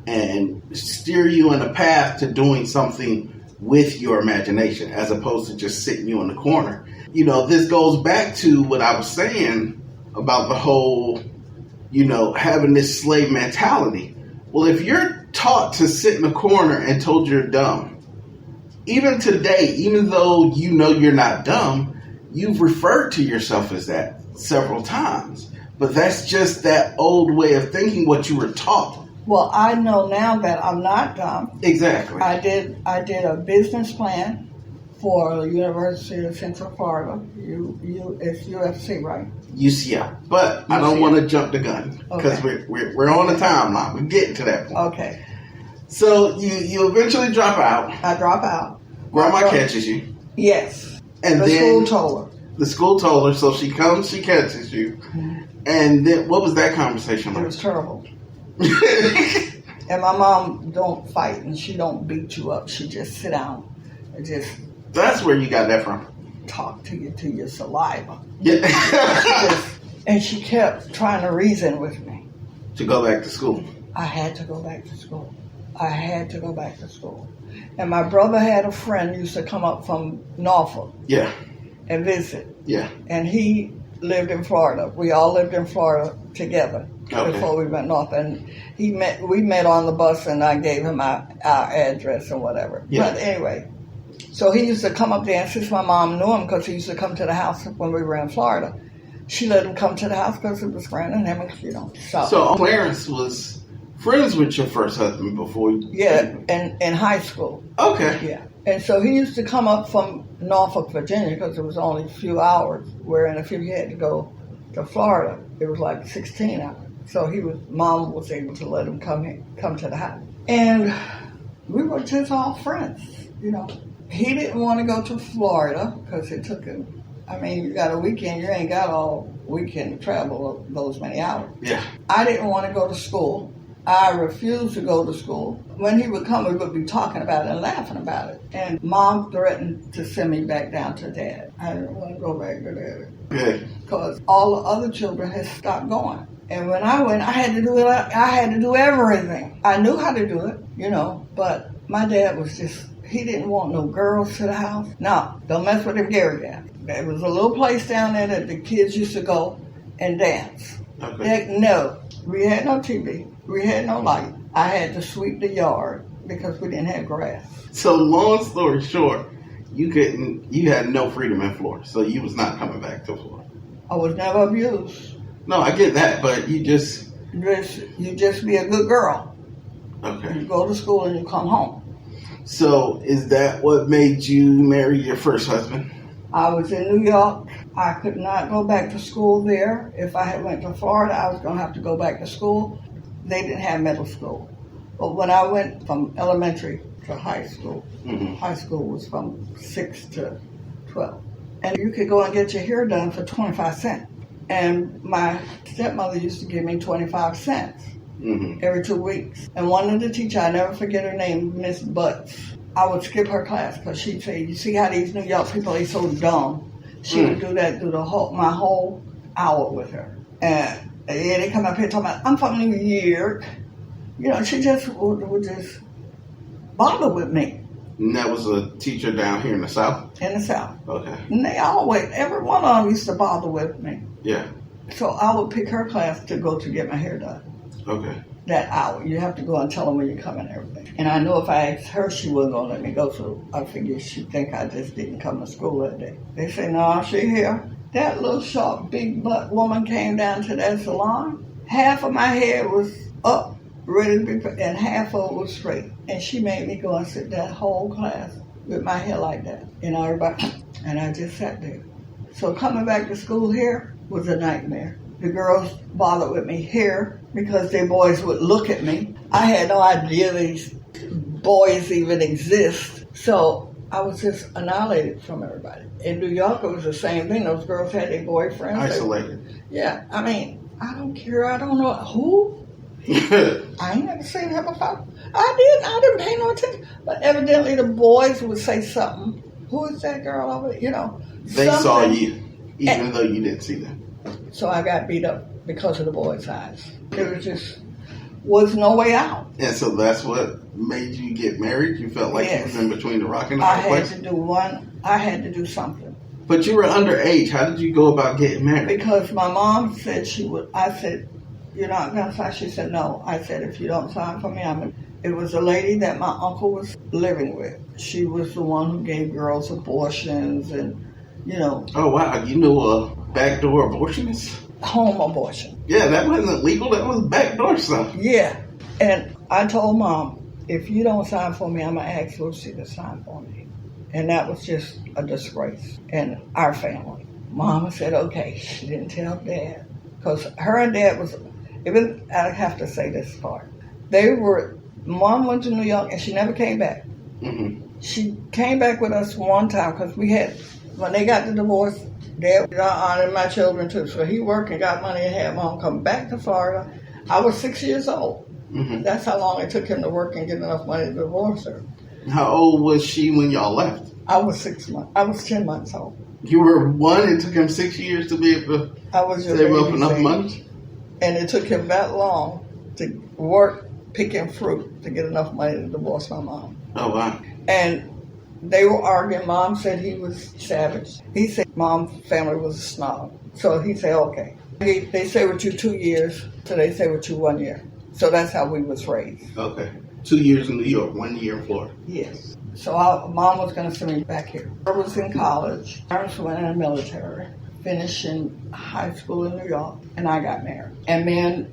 and steer you in a path to doing something with your imagination as opposed to just sitting you in the corner. You know, this goes back to what I was saying about the whole, having this slave mentality. Well, if you're taught to sit in the corner and told you're dumb, even today, even though you know you're not dumb, you've referred to yourself as that several times. But that's just that old way of thinking, what you were taught. Well, I know now that I'm not dumb. Exactly. I did a business plan for the University of Central Florida. It's UFC, right? UCF. But I don't want to jump the gun because we're on the timeline. We're getting to that point. Okay. So you eventually drop out. I drop out. Grandma catches you. Yes. And the then school told her. The school told her, so she comes, she catches you. Mm-hmm. And then what was that conversation like? It was terrible. And my mom don't fight and she don't beat you up. She just sit down and just. That's where you got that from. Talk to you to your saliva. Yeah. And she kept trying to reason with me. To go back to school. I had to go back to school. And my brother had a friend who used to come up from Norfolk. Yeah. And visit. Yeah. And he lived in Florida. We all lived in Florida together before we went north. And we met on the bus, and I gave him our address and whatever. Yeah. But anyway, so he used to come up there, and since my mom knew him because he used to come to the house when we were in Florida, she let him come to the house because it was grand and him, So Clarence was friends with your first husband before you... Yeah, in high school. Okay. Yeah. And so he used to come up from Norfolk, Virginia, because it was only a few hours, wherein if he had to go to Florida, it was like 16 hours. So Mom was able to let him come to the house. And we were just all friends, He didn't want to go to Florida because it took him, you got a weekend, you ain't got all weekend to travel those many hours. Yeah. I didn't want to go to school. I refused to go to school. When he would come, we would be talking about it and laughing about it. And Mom threatened to send me back down to Dad. I didn't want to go back to Dad. Good. Because all the other children had stopped going. And when I went, I had to do it. I had to do everything. I knew how to do it, but my dad was he didn't want no girls to the house. No, don't mess with him, Gary Dad. There was a little place down there that the kids used to go and dance. Okay. No, we had no TV. We had no light. I had to sweep the yard because we didn't have grass. So long story short, you had no freedom in Florida, so you was not coming back to Florida. I was never abused. No, I get that, but you just be a good girl. Okay. You go to school and you come home. So is that what made you marry your first husband? I was in New York. I could not go back to school there. If I had went to Florida, I was going to have to go back to school. They didn't have middle school. But when I went from elementary to high school, High school was from 6 to 12. And you could go and get your hair done for 25 cents. And my stepmother used to give me 25 cents every 2 weeks. And one of the teachers, I never forget her name, Miss Butts, I would skip her class because she'd say, you see how these New York people are so dumb? She would do that through my whole hour with her. And they come up here talking about, I'm from New York. She just would just bother with me. And that was a teacher down here in the South? In the South. Okay. And every one of them used to bother with me. Yeah. So I would pick her class to go to get my hair done. Okay. That hour. You have to go and tell them when you come and everything. And I know if I asked her, she wasn't going to let me go, so I figured she'd think I just didn't come to school that day. They say, no, she here. that little short, big butt woman came down to that salon, half of my hair was up, ready to be, and half of it was straight. And she made me go and sit that whole class with my hair like that. You know, everybody, and I just sat there. So coming back to school here was a nightmare. The girls bothered with me here because their boys would look at me. I had no idea these boys even exist. So I was just annihilated from everybody. In New York, it was the same thing. Those girls had their boyfriends. Isolated. Yeah, I mean, I don't care. I don't know who. I ain't never seen him before. I didn't pay no attention. But evidently the boys would say something. Who is that girl over there? You know. They saw you, even though you didn't see them. So I got beat up because of the boys' eyes. There was no way out. And so that's what made you get married? You felt like Yes. you was in between the rock and the hard place? I had to do something. But you were underage. How did you go about getting married? Because my mom said she would. I said, "You're not going to sign?" She said, "No." I said, "If you don't sign for me, I'm going to." It was a lady that my uncle was living with. She was the one who gave girls abortions and, you know. Oh, wow. You knew a backdoor abortionist? Home abortion. Yeah, that wasn't illegal. That was backdoor stuff. Yeah. And I told Mom, if you don't sign for me, I'm going to ask Lucy to sign for me. And that was just a disgrace in our family. Mama said, okay. She didn't tell Dad. Because her and Dad was, even I have to say this part. Mom went to New York and she never came back. Mm-hmm. She came back with us one time because when they got the divorce, Dad honored my children too. So he worked and got money and had Mom come back to Florida. I was 6 years old. Mm-hmm. That's how long it took him to work and get enough money to divorce her. How old was she when y'all left? I was 6 months. I was 10 months old. You were one. It took him 6 years to be able to I was just save up enough money? And it took him that long to work picking fruit to get enough money to divorce my mom. Oh, wow. And they were arguing. Mom said he was savage. He said Mom's family was a snob. So he said, okay. They stay with you 2 years, so they stay with you 1 year. So that's how we was raised. Okay. 2 years in New York, 1 year in Florida. Yes. So Mom was going to send me back here. I was in college. Parents went in the military, finished in high school in New York, and I got married. And me and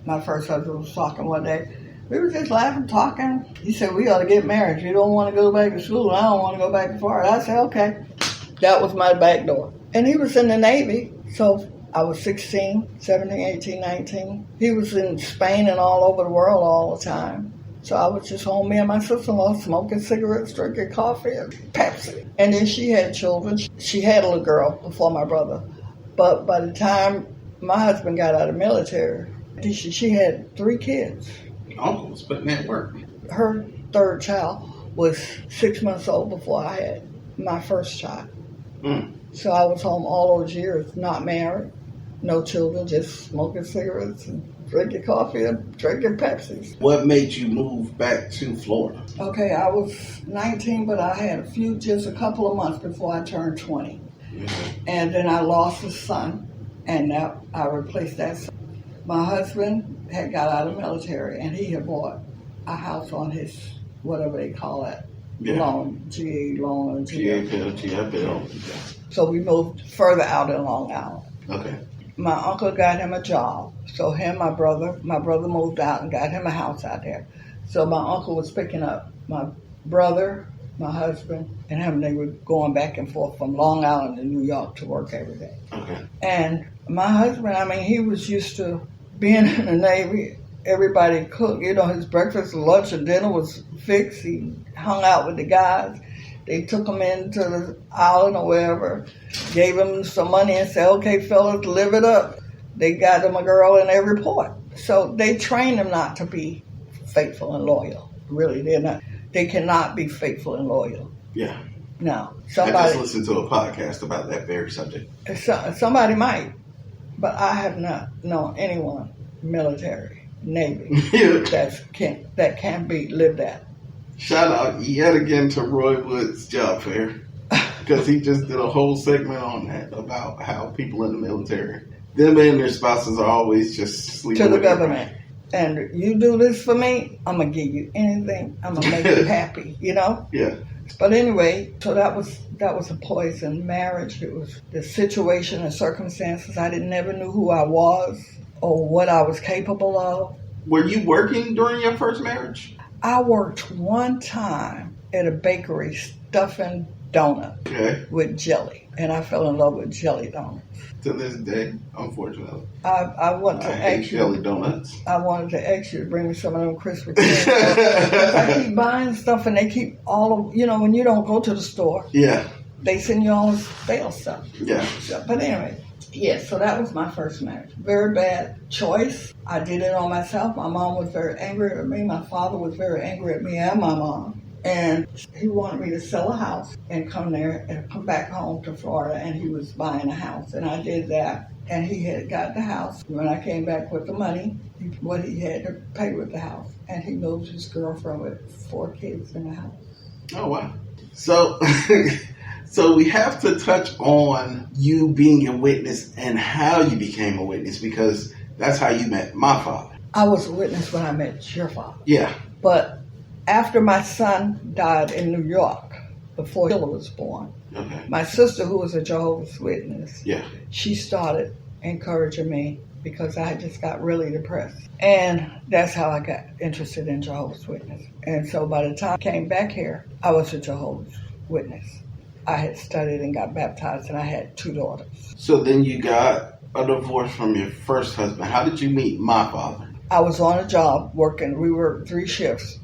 my first husband was talking one day. We were just laughing, talking. He said, we ought to get married. You don't want to go back to school. I don't want to go back to Florida. I said, okay. That was my back door. And he was in the Navy. So I was 16, 17, 18, 19. He was in Spain and all over the world all the time. So I was just home, me and my sister-in-law, smoking cigarettes, drinking coffee and Pepsi. And then she had children. She had a little girl before my brother. But by the time my husband got out of the military, she had 3 kids. Uncle was putting that work. Her third child was 6 months old before I had my first child. Mm. So I was home all those years, not married, no children, just smoking cigarettes and drinking coffee and drinking Pepsi. What made you move back to Florida? Okay, I was 19, but I had just a couple of months before I turned 20. Mm-hmm. And then I lost a son, and now I replaced that son. My husband had got out of the military, and he had bought a house on his, whatever they call it, loan, GA loan. GA bill. So we moved further out in Long Island. Okay. My uncle got him a job. So my brother moved out and got him a house out there. So my uncle was picking up my brother, my husband, and him. They were going back and forth from Long Island to New York to work every day. Okay. And my husband, he was used to being in the Navy. Everybody cooked, his breakfast, lunch, and dinner was fixed. He hung out with the guys. They took him into the island or wherever, gave him some money and said, okay, fellas, live it up. They got him a girl in every port. So they trained him not to be faithful and loyal. Really, they cannot be faithful and loyal. Yeah. No. I just listened to a podcast about that very subject. Somebody might, but I have not known anyone, military, Navy, that can be lived at. Shout out yet again to Roy Wood's Job Fair, because he just did a whole segment on that about how people in the military, them and their spouses are always just sleeping to the with government. And you do this for me, I'm going to give you anything. I'm going to make you happy, Yeah. But anyway, so that was a poison marriage. It was the situation and circumstances. I never knew who I was or what I was capable of. Were you working during your first marriage? I worked one time at a bakery stuffing donuts with jelly, and I fell in love with jelly donuts. To this day, unfortunately. I want to hate ask you, jelly donuts. I wanted to ask you to bring me some of them Krispy Kremes. I keep buying stuff, and they keep all of, when you don't go to the store. Yeah. They send you all this stale stuff. Yeah. But anyway, yes, so that was my first marriage. Very bad choice. I did it on myself. My mom was very angry at me. My father was very angry at me and my mom. And he wanted me to sell a house and come there and come back home to Florida, and he was buying a house. And I did that, and he had got the house. When I came back with the money, what he had to pay with the house, and he moved his girlfriend with 4 kids in the house. Oh, wow. So, so we have to touch on you being a witness and how you became a witness, because that's how you met my father. I was a witness when I met your father. Yeah. But after my son died in New York, before Hilla was born, my sister, who was a Jehovah's Witness, she started encouraging me because I just got really depressed. And that's how I got interested in Jehovah's Witness. And so by the time I came back here, I was a Jehovah's Witness. I had studied and got baptized, and I had 2 daughters. So then you got a divorce from your first husband. How did you meet my father? I was on a job working. We worked 3 shifts.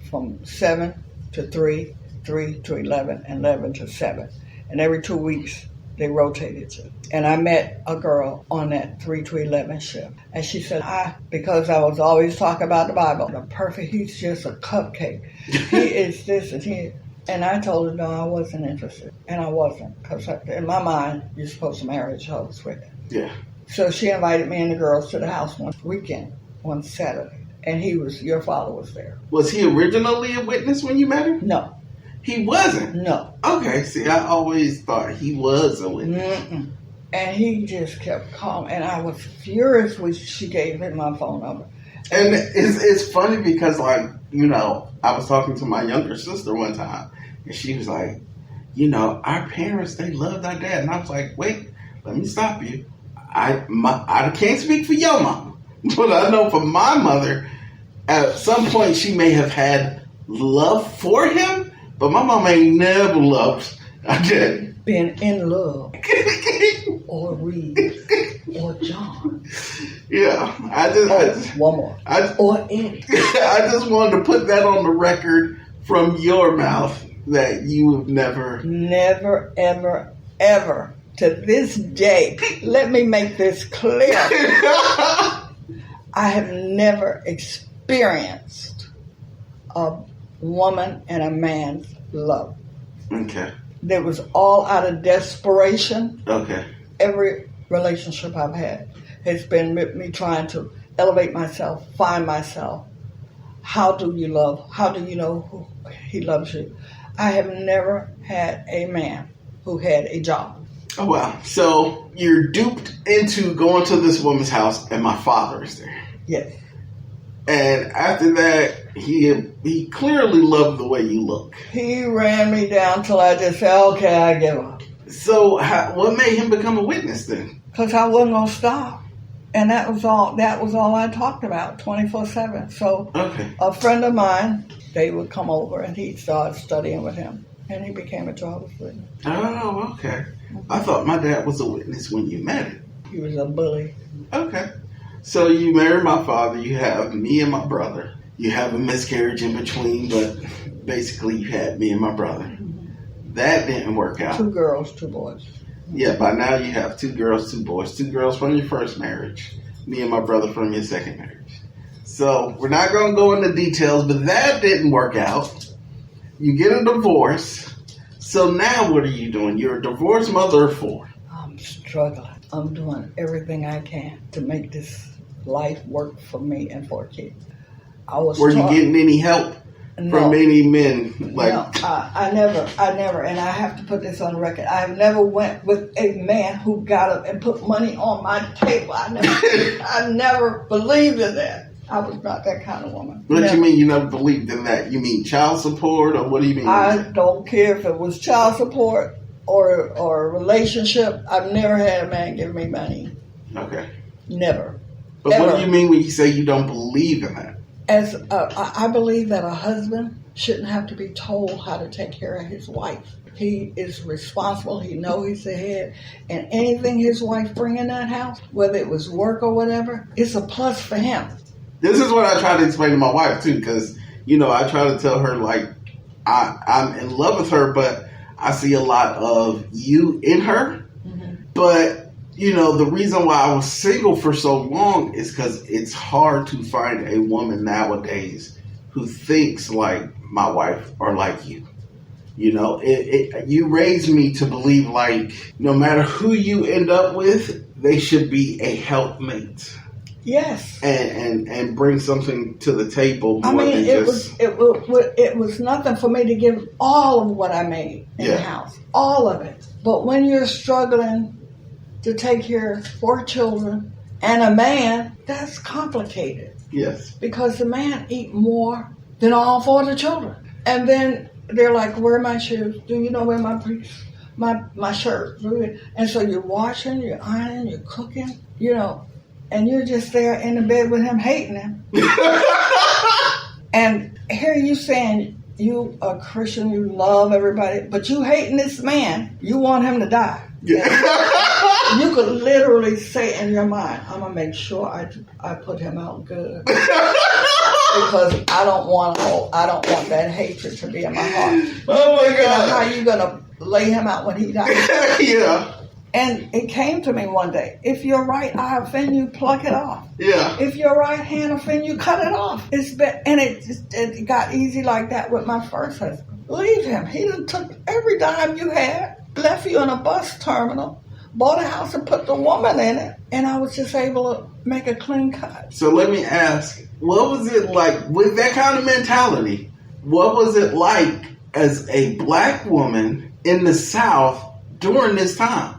From 7 to 3, 3 to 11, and 11 to 7. And every 2 weeks, they rotated you. And I met a girl on that 3 to 11 shift. And she said, because I was always talking about the Bible, he's just a cupcake. He is this and he. And I told her, no, I wasn't interested. And I wasn't. Because in my mind, you're supposed to marry a Jehovah's Witness. Yeah. So she invited me and the girls to the house one weekend, one Saturday. And your father was there. Was he originally a witness when you met him? No. He wasn't? No. Okay, see, I always thought he was a witness. Mm-mm. And he just kept calling. And I was furious when she gave him my phone number. And it's funny because, I was talking to my younger sister one time. And she was like, our parents, they loved our dad. And I was like, wait, let me stop you. I can't speak for your mom. But I know for my mother, at some point she may have had love for him, but my mom ain't never loved our daddy. Been in love, or Reed, or John. Yeah, I just one more. Or Eddie. I just wanted to put that on the record from your mouth that you have never, ever, ever, to this day. Let me make this clear. I have never experienced a woman and a man's love. Okay. That was all out of desperation. Okay. Every relationship I've had has been me trying to elevate myself, find myself. How do you love? How do you know who he loves you? I have never had a man who had a job. Oh, wow. So you're duped into going to this woman's house and my father is there. Yes. And after that, he clearly loved the way you look. He ran me down till I just said, okay, I give up. So what made him become a witness then? Because I wasn't going to stop. And that was all I talked about 24/7. So a friend of mine, they would come over and he'd start studying with him. And he became a Jehovah's Witness. Oh, okay. I thought my dad was a witness when you met him. He was a bully. Okay. So you married my father. You have me and my brother. You have a miscarriage in between, but basically you had me and my brother. Mm-hmm. That didn't work out. 2 girls, 2 boys. Yeah, by now you have 2 girls, 2 boys. 2 girls from your first marriage. Me and my brother from your second marriage. So we're not going to go into details, but that didn't work out. You get a divorce. So now what are you doing? You're a divorced mother of 4. I'm struggling. I'm doing everything I can to make this life work for me and for kids. Were you getting any help from any men? No, I never, and I have to put this on the record. I've never went with a man who got up and put money on my table. I never believed in that. I was not that kind of woman. What Never. you mean you never believed in that? You mean child support, or what do you mean? I don't care if it was child support or a relationship. I've never had a man give me money. Okay. Never. But Ever. what do you mean when you say you don't believe in that? I believe that a husband shouldn't have to be told how to take care of his wife. He is responsible. He knows he's the head. And anything his wife bring in that house, whether it was work or whatever, it's a plus for him. This is what I try to explain to my wife, too, because, I try to tell her, like, I'm in love with her, but I see a lot of you in her. Mm-hmm. But, the reason why I was single for so long is because it's hard to find a woman nowadays who thinks like my wife or like you. You raised me to believe like no matter who you end up with, they should be a helpmate. Yes. And bring something to the table. More than it was nothing for me to give all of what I made in the house, all of it. But when you're struggling to take care of 4 children and a man, that's complicated. Yes. Because the man eat more than all 4 of the children. And then they're like, where are my shoes? Do you know where my shirt? And so you're washing, you're ironing, you're cooking, and you're just there in the bed with him, hating him. And here you saying you a Christian, you love everybody, but you hating this man. You want him to die. You could literally say in your mind, I'm going to make sure I put him out good. Because I don't want that hatred to be in my heart. Oh my God. How you going to lay him out when he dies? Yeah. And it came to me one day. If your right eye offend you, pluck it off. Yeah. If your right hand offend you, cut it off. And it got easy like that with my first husband. Leave him. He done took every dime you had, left you in a bus terminal, bought a house and put the woman in it, and I was just able to make a clean cut. So let me ask, what was it like with that kind of mentality? What was it like as a black woman in the South during this time?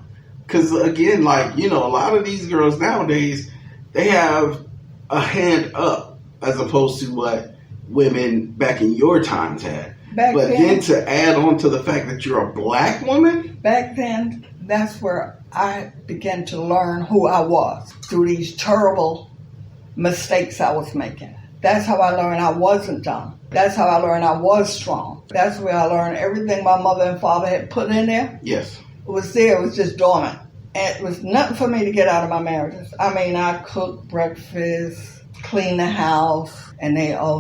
Because again, a lot of these girls nowadays, they have a hand up as opposed to what women back in your times had. But then to add on to the fact that you're a black woman? Back then, that's where I began to learn who I was through these terrible mistakes I was making. That's how I learned I wasn't dumb. That's how I learned I was strong. That's where I learned everything my mother and father had put in there. Yes. It was there. It was just dormant. And it was nothing for me to get out of my marriages. I mean, I cooked breakfast, clean the house, and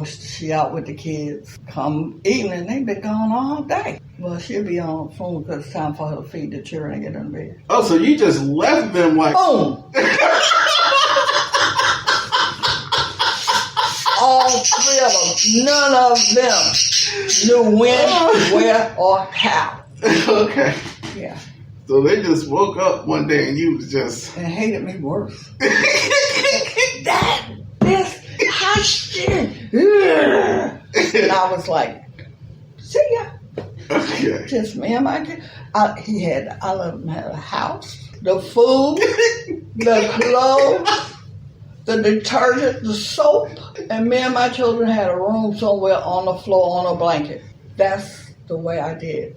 she out with the kids. Come evening, they've been gone all day. Well, she'll be on the phone because it's time for her to feed the children and get in bed. Oh, so you just left them like... Boom! All 3 of them. None of them knew when, where, or how. Okay. Yeah. So they just woke up one day and you was just... And hated me worse. Hush. And I was like, see ya. Okay. Just me and my kid. I let him have a house, the food, the clothes, the detergent, the soap, and me and my children had a room somewhere on the floor on a blanket. That's the way I did.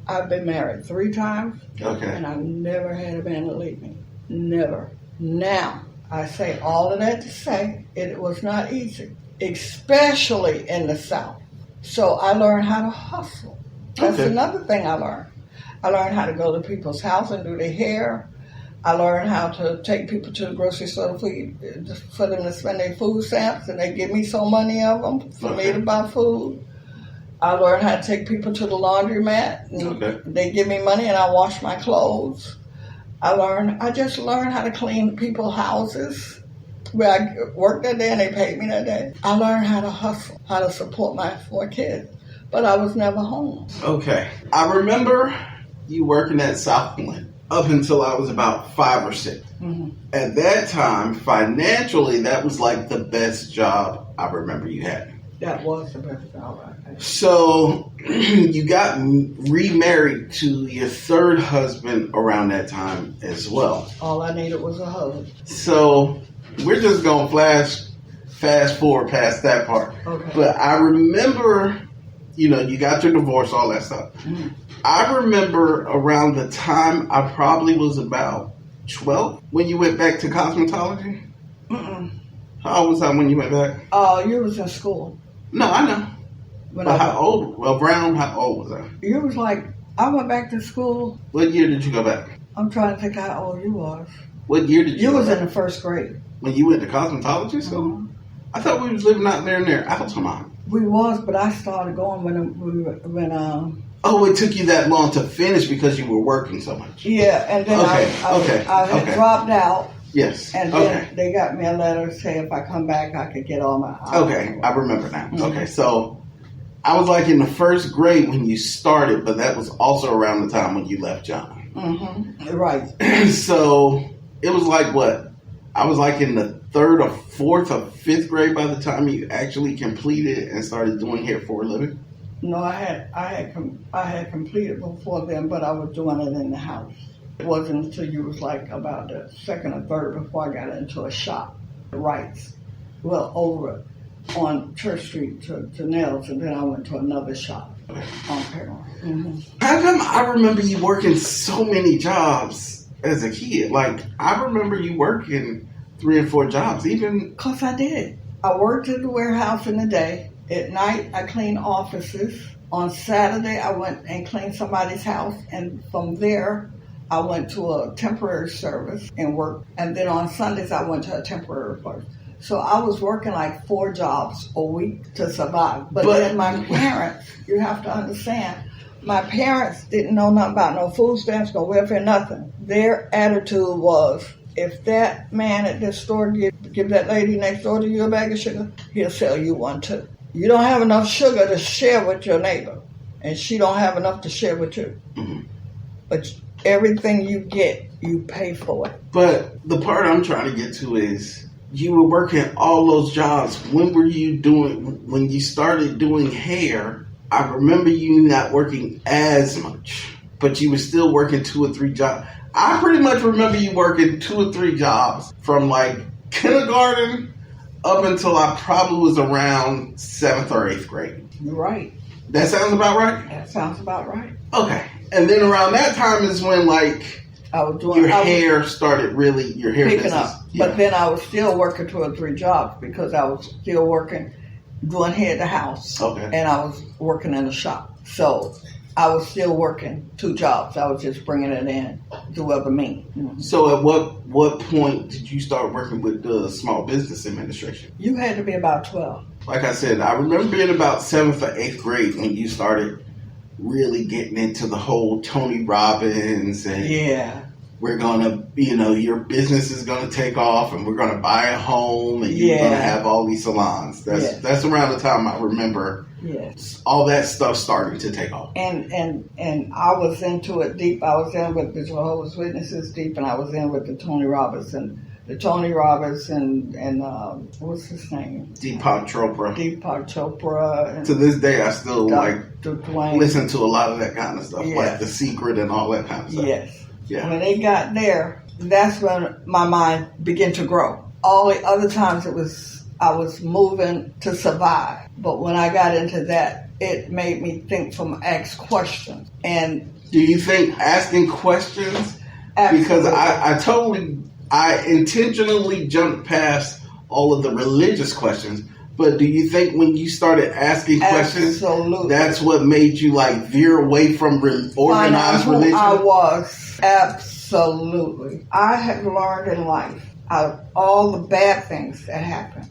I've been married 3 times, and I've never had a man to leave me. Never. Now, I say all of that to say it was not easy, especially in the South. So I learned how to hustle. That's another thing I learned. I learned how to go to people's house and do their hair. I learned how to take people to the grocery store for them to spend their food stamps, and they give me so many of them for me to buy food. I learned how to take people to the laundromat, and they give me money, and I wash my clothes. I just learned how to clean people's houses. Where I worked that day and they paid me that day. I learned how to hustle, how to support my 4 kids. But I was never home. Okay. I remember you working at Southland up until I was about 5 or 6. Mm-hmm. At that time, financially, that was like the best job I remember you had. That was the best job I had. So you got remarried to your 3rd husband around that time as well. All I needed was a husband. So we're just going to flash fast forward past that part. Okay. But I remember, you got your divorce, all that stuff. Mm. I remember around the time I probably was about 12 when you went back to cosmetology. Mm-mm. How old was I when you went back? You was in school. No, I know. When But how old was I? You was like, I went back to school. What year did you go back? I'm trying to think how old you was. What year did you You go was back? in the first grade. When you went to cosmetology school? Mhm. I thought we was living out there in their Altamont. We was, but I started going when Oh, it took you that long to finish because you were working so much. yeah, and then I had dropped out, Yes. and then they got me a letter saying if I come back, I could get all my. Okay, I remember now. Mhm. Okay, so I was like in the first grade when you started, but that was also around the time when you left John. Mm-hmm. Right. So it was like what? I was like in the third or fourth or fifth grade by the time you actually completed and started doing hair for a living. No, I had completed before then, but I was doing it in the house. It wasn't until you was like about the second or third before I got into a shop, Wrights. Well, over on Church Street to Nels, and then I went to another shop on Carroll. Mm-hmm. How come I remember you working so many jobs as a kid? Like, I remember you working 3 and 4 jobs, even. Because I did. I worked at the warehouse in the day. At night, I cleaned offices. On Saturday, I went and cleaned somebody's house. And from there, I went to a temporary service and worked. And then on Sundays, I went to a temporary place. So I was working like 4 jobs a week to survive. But then my parents, you have to understand, my parents didn't know nothing about no food stamps, no welfare, nothing. Their attitude was, if that man at this store give that lady next door to you a bag of sugar, he'll sell you one too. You don't have enough sugar to share with your neighbor, and she don't have enough to share with you. Mm-hmm. But everything you get, you pay for it. But the part I'm trying to get to is you were working all those jobs. When you started doing hair, I remember you not working as much, but you were still working 2 or 3 jobs. I pretty much remember you working 2 or 3 jobs from like kindergarten up until I probably was around 7th or 8th grade. You're right. That sounds about right? That sounds about right. Okay. And then around that time is when like I was doing your hair picking business. up. Yeah. But then I was still working 2 or 3 jobs because I was still working, doing hair at the house. Okay. And I was working in the shop. So I was still working 2 jobs. I was just bringing it in to other means. Mm-hmm. So at what point did you start working with the Small Business Administration? You had to be about 12. Like I said, I remember being about 7th or 8th grade when you started really getting into the whole Tony Robbins and Yeah. we're going to, your business is going to take off and we're going to buy a home and you're going to have all these salons. That's around the time I remember all that stuff starting to take off. And I was into it deep. I was in with the Jehovah's Witnesses deep, and I was in with the Tony Robbins and what's his name? Deepak Chopra. And to this day, I still Dwayne. listen to a lot of that kind of stuff, Yes. like The Secret and all that kind of stuff. Yes. Yeah. When they got there, that's when my mind began to grow. All the other times I was moving to survive. But when I got into that, it made me think from ask questions. And do you think asking questions? Absolutely. Because I intentionally jumped past all of the religious questions. But do you think when you started asking questions, that's what made you like veer away from organized religion? I was. Absolutely. I have learned in life out of all the bad things that happened,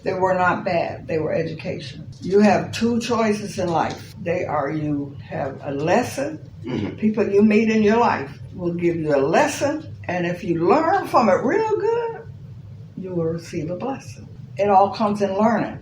they were not bad. They were education. You have 2 choices in life. They are you have a lesson. Mm-hmm. People you meet in your life will give you a lesson. And if you learn from it real good, you will receive a blessing. It all comes in learning.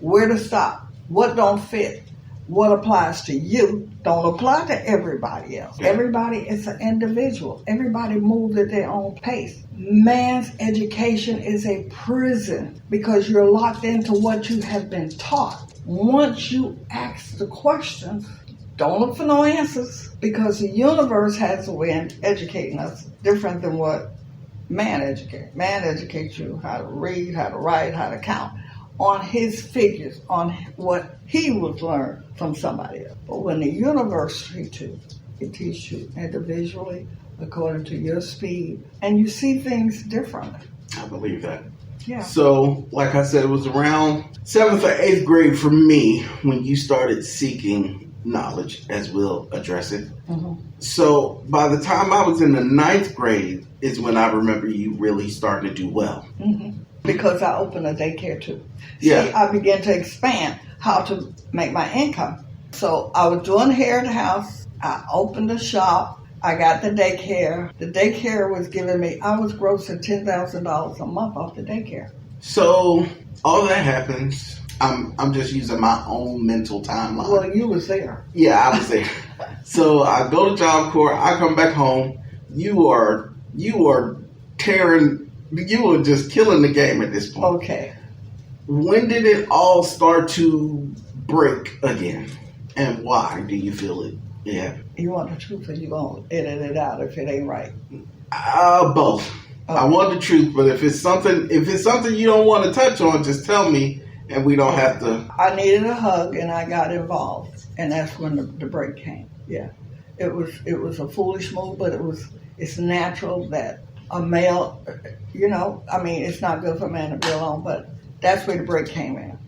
Where to stop. What don't fit. What applies to you don't apply to everybody else. Yeah. Everybody is an individual. Everybody moves at their own pace. Man's education is a prison because you're locked into what you have been taught. Once you ask the questions, don't look for no answers because the universe has a way of educating us different than what man educates. Man educates you how to read, how to write, how to count. on his figures, on what he was learned from somebody else. But when the university too, it teaches you individually according to your speed, and you see things differently. I believe that. Yeah. So, like I said, it was around 7th or 8th grade for me when you started seeking knowledge, as we'll address it. Mm-hmm. So, by the time I was in the 9th grade is when I remember you really starting to do well. Mm-hmm. Because I opened a daycare too. Yeah. See, I began to expand how to make my income. So I was doing hair at the house. I opened a shop. I got the daycare. The daycare was giving me, I was grossing $10,000 a month off the daycare. So, all that happens. I'm just using my own mental timeline. Well, you was there. Yeah, I was there. So I go to Job Corps. I come back home. You are tearing. You were just killing the game at this point. Okay. When did it all start to break again, and why do you feel it? Yeah. You want the truth, or you gonna edit it out if it ain't right? Both. Okay. I want the truth, but if it's something you don't want to touch on, just tell me, and we don't have to. I needed a hug, and I got involved, and that's when the break came. Yeah, it was a foolish move, but it's natural that a male, it's not good for a man to be alone, but that's where the break came in.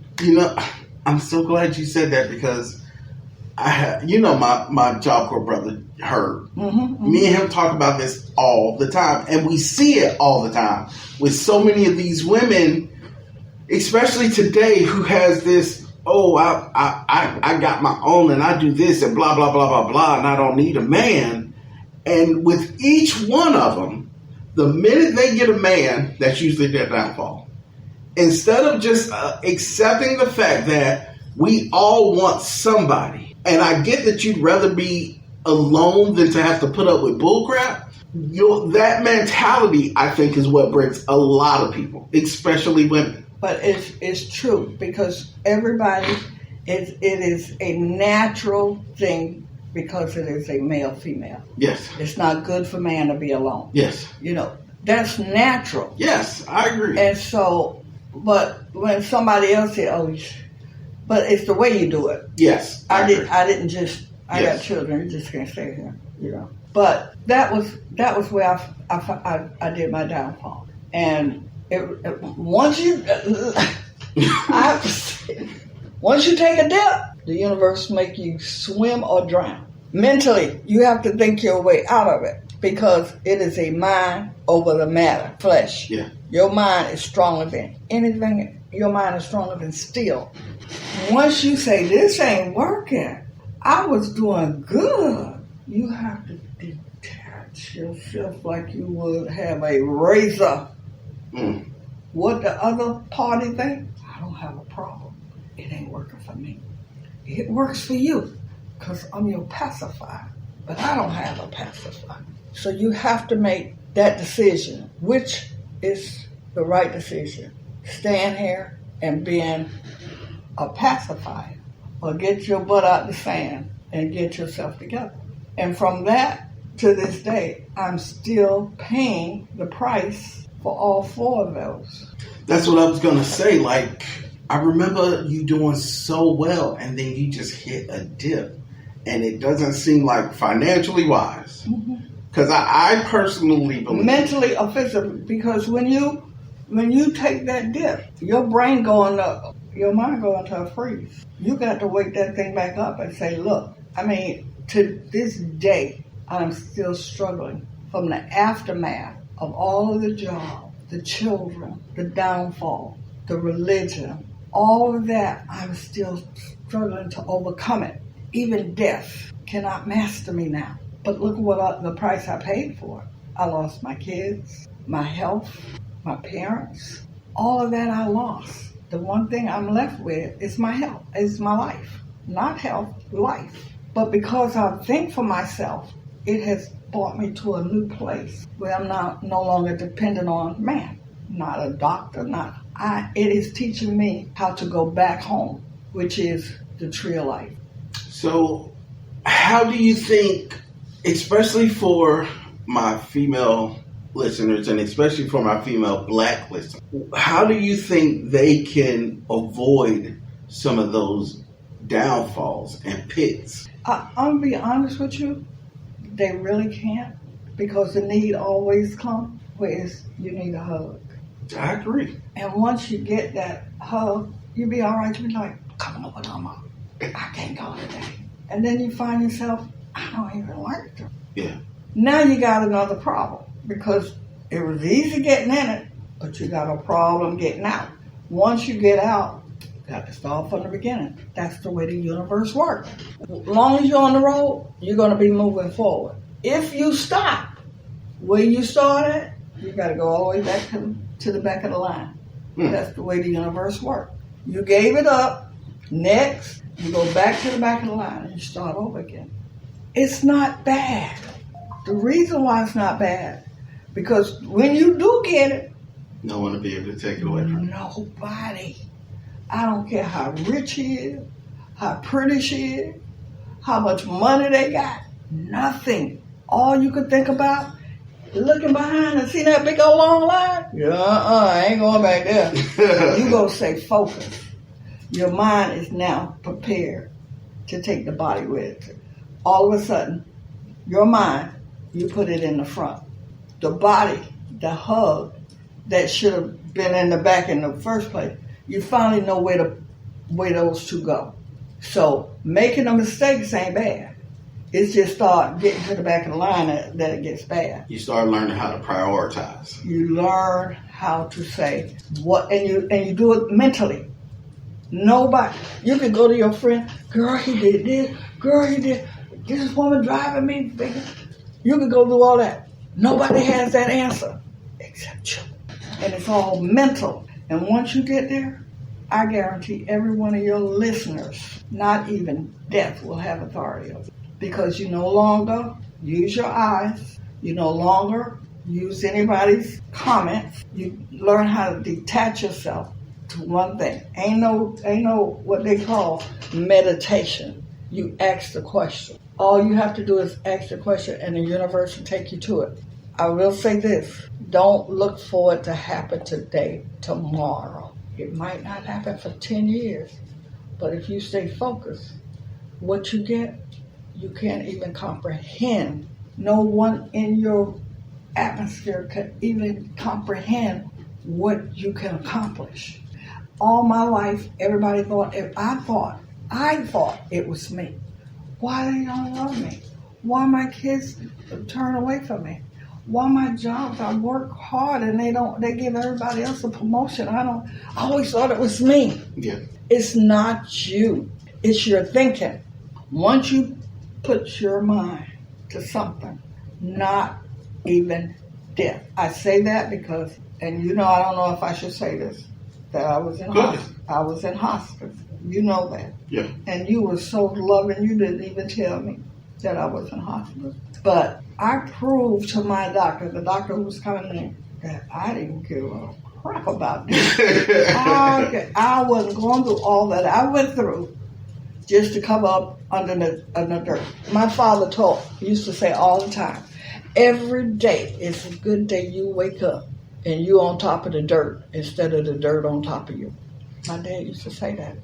I'm so glad you said that because my Job Corps brother Herb. Mm-hmm. Me and him talk about this all the time, and we see it all the time with so many of these women, especially today, who has this. Oh, I got my own, and I do this, and blah blah blah blah blah, and I don't need a man. And with each one of them, the minute they get a man, that's usually their downfall. Instead of just accepting the fact that we all want somebody, and I get that you'd rather be alone than to have to put up with bullcrap. That mentality, I think, is what breaks a lot of people, especially women. But it's true because everybody, it is a natural thing because it is a male-female. Yes. It's not good for man to be alone. Yes. That's natural. Yes, I agree. And so, but when somebody else said, but it's the way you do it. Yes. I didn't just, I got children, you just can't stay here, But that was where I did my downfall. And once you take a dip, the universe make you swim or drown. Mentally, you have to think your way out of it because it is a mind over the matter, flesh. Yeah. Your mind is stronger than anything. Your mind is stronger than steel. Once you say, this ain't working, I was doing good, you have to detach yourself like you would have a razor. Mm. What the other party think? I don't have a problem. It ain't working for me. It works for you because I'm your pacifier, but I don't have a pacifier. So you have to make that decision, which is the right decision. Staying here and being a pacifier, or get your butt out the sand and get yourself together. And from that to this day, I'm still paying the price for all four of those. That's what I was going to say. Like, I remember you doing so well, and then you just hit a dip. And it doesn't seem like financially wise. Because I personally believe... Mentally or physically. Because when you take that dip, your brain going up, your mind going to a freeze. You got to wake that thing back up and say, look, to this day, I'm still struggling from the aftermath of all of the job, the children, the downfall, the religion, all of that. I'm still struggling to overcome it. Even death cannot master me now. But look what the price I paid for it. I lost my kids, my health, my parents. All of that I lost. The one thing I'm left with is my health, is my life. Not health, life. But because I think for myself, it has brought me to a new place where I'm no longer dependent on man. Not a doctor, it is teaching me how to go back home, which is the tree of life. So, how do you think, especially for my female listeners, and especially for my female black listeners, how do you think they can avoid some of those downfalls and pits? I'm going to be honest with you. They really can't, because the need always comes where you need a hug. I agree. And once you get that hug, you'll be all right. You'll be like, come on, Mama. I can't go today. And then you find yourself, I don't even like them. Yeah. Now you got another problem, because it was easy getting in it, but you got a problem getting out. Once you get out, you got to start from the beginning. That's the way the universe works. As long as you're on the road, you're going to be moving forward. If you stop where you started, you got to go all the way back to the back of the line. That's the way the universe works. You gave it up. Next, you go back to the back of the line and you start over again. It's not bad. The reason why it's not bad, because when you do get it, no one will be able to take it away from you. Nobody. I don't care how rich he is, how pretty she is, how much money they got. Nothing. All you can think about, looking behind and see that big old long line? I ain't going back there. You go stay focused. Your mind is now prepared to take the body with it. All of a sudden, your mind, you put it in the front. The body, the hug that should have been in the back in the first place, you finally know where those two go. So making the mistakes ain't bad. It's just start getting to the back of the line that it gets bad. You start learning how to prioritize. You learn how to say what, and you do it mentally. Nobody, you can go to your friend, girl, he did this, girl, he did, this woman driving me, baby. You can go do all that. Nobody has that answer except you. And it's all mental. And once you get there, I guarantee every one of your listeners, not even death, will have authority over it. Because you no longer use your eyes. You no longer use anybody's comments. You learn how to detach yourself to one thing. Ain't no what they call meditation. You ask the question. All you have to do is ask the question, and the universe will take you to it. I will say this. Don't look for it to happen today, tomorrow. It might not happen for 10 years. But if you stay focused, what you get, you can't even comprehend. No one in your atmosphere can even comprehend what you can accomplish. All my life, everybody thought, I thought it was me. Why they don't love me? Why my kids turn away from me? Why my jobs, I work hard and they give everybody else a promotion. I always thought it was me. Yeah. It's not you. It's your thinking. Once you put your mind to something, not even death. I say that because, and I don't know if I should say this, that I was in hospice. You know that. Yeah. And you were so loving, you didn't even tell me that I was in hospice. But I proved to my doctor, the doctor who was coming in, that I didn't give a crap about this. I wasn't going through all that I went through just to come up under the dirt. My father used to say all the time, every day is a good day you wake up and you on top of the dirt instead of the dirt on top of you. My dad used to say that.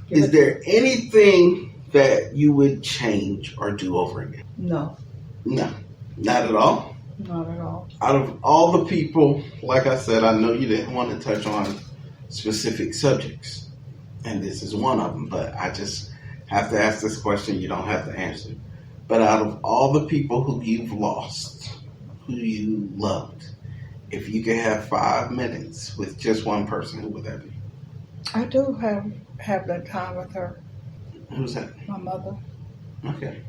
Is there anything that you would change or do over again? No. No, not at all? Not at all. Out of all the people, like I said, I know you didn't want to touch on specific subjects, and this is one of them, but I just have to ask this question. You don't have to answer. But out of all the people who you've lost, who you loved, if you could have 5 minutes with just one person, who would that be? I do have that time with her. Who's that? My mother. Okay.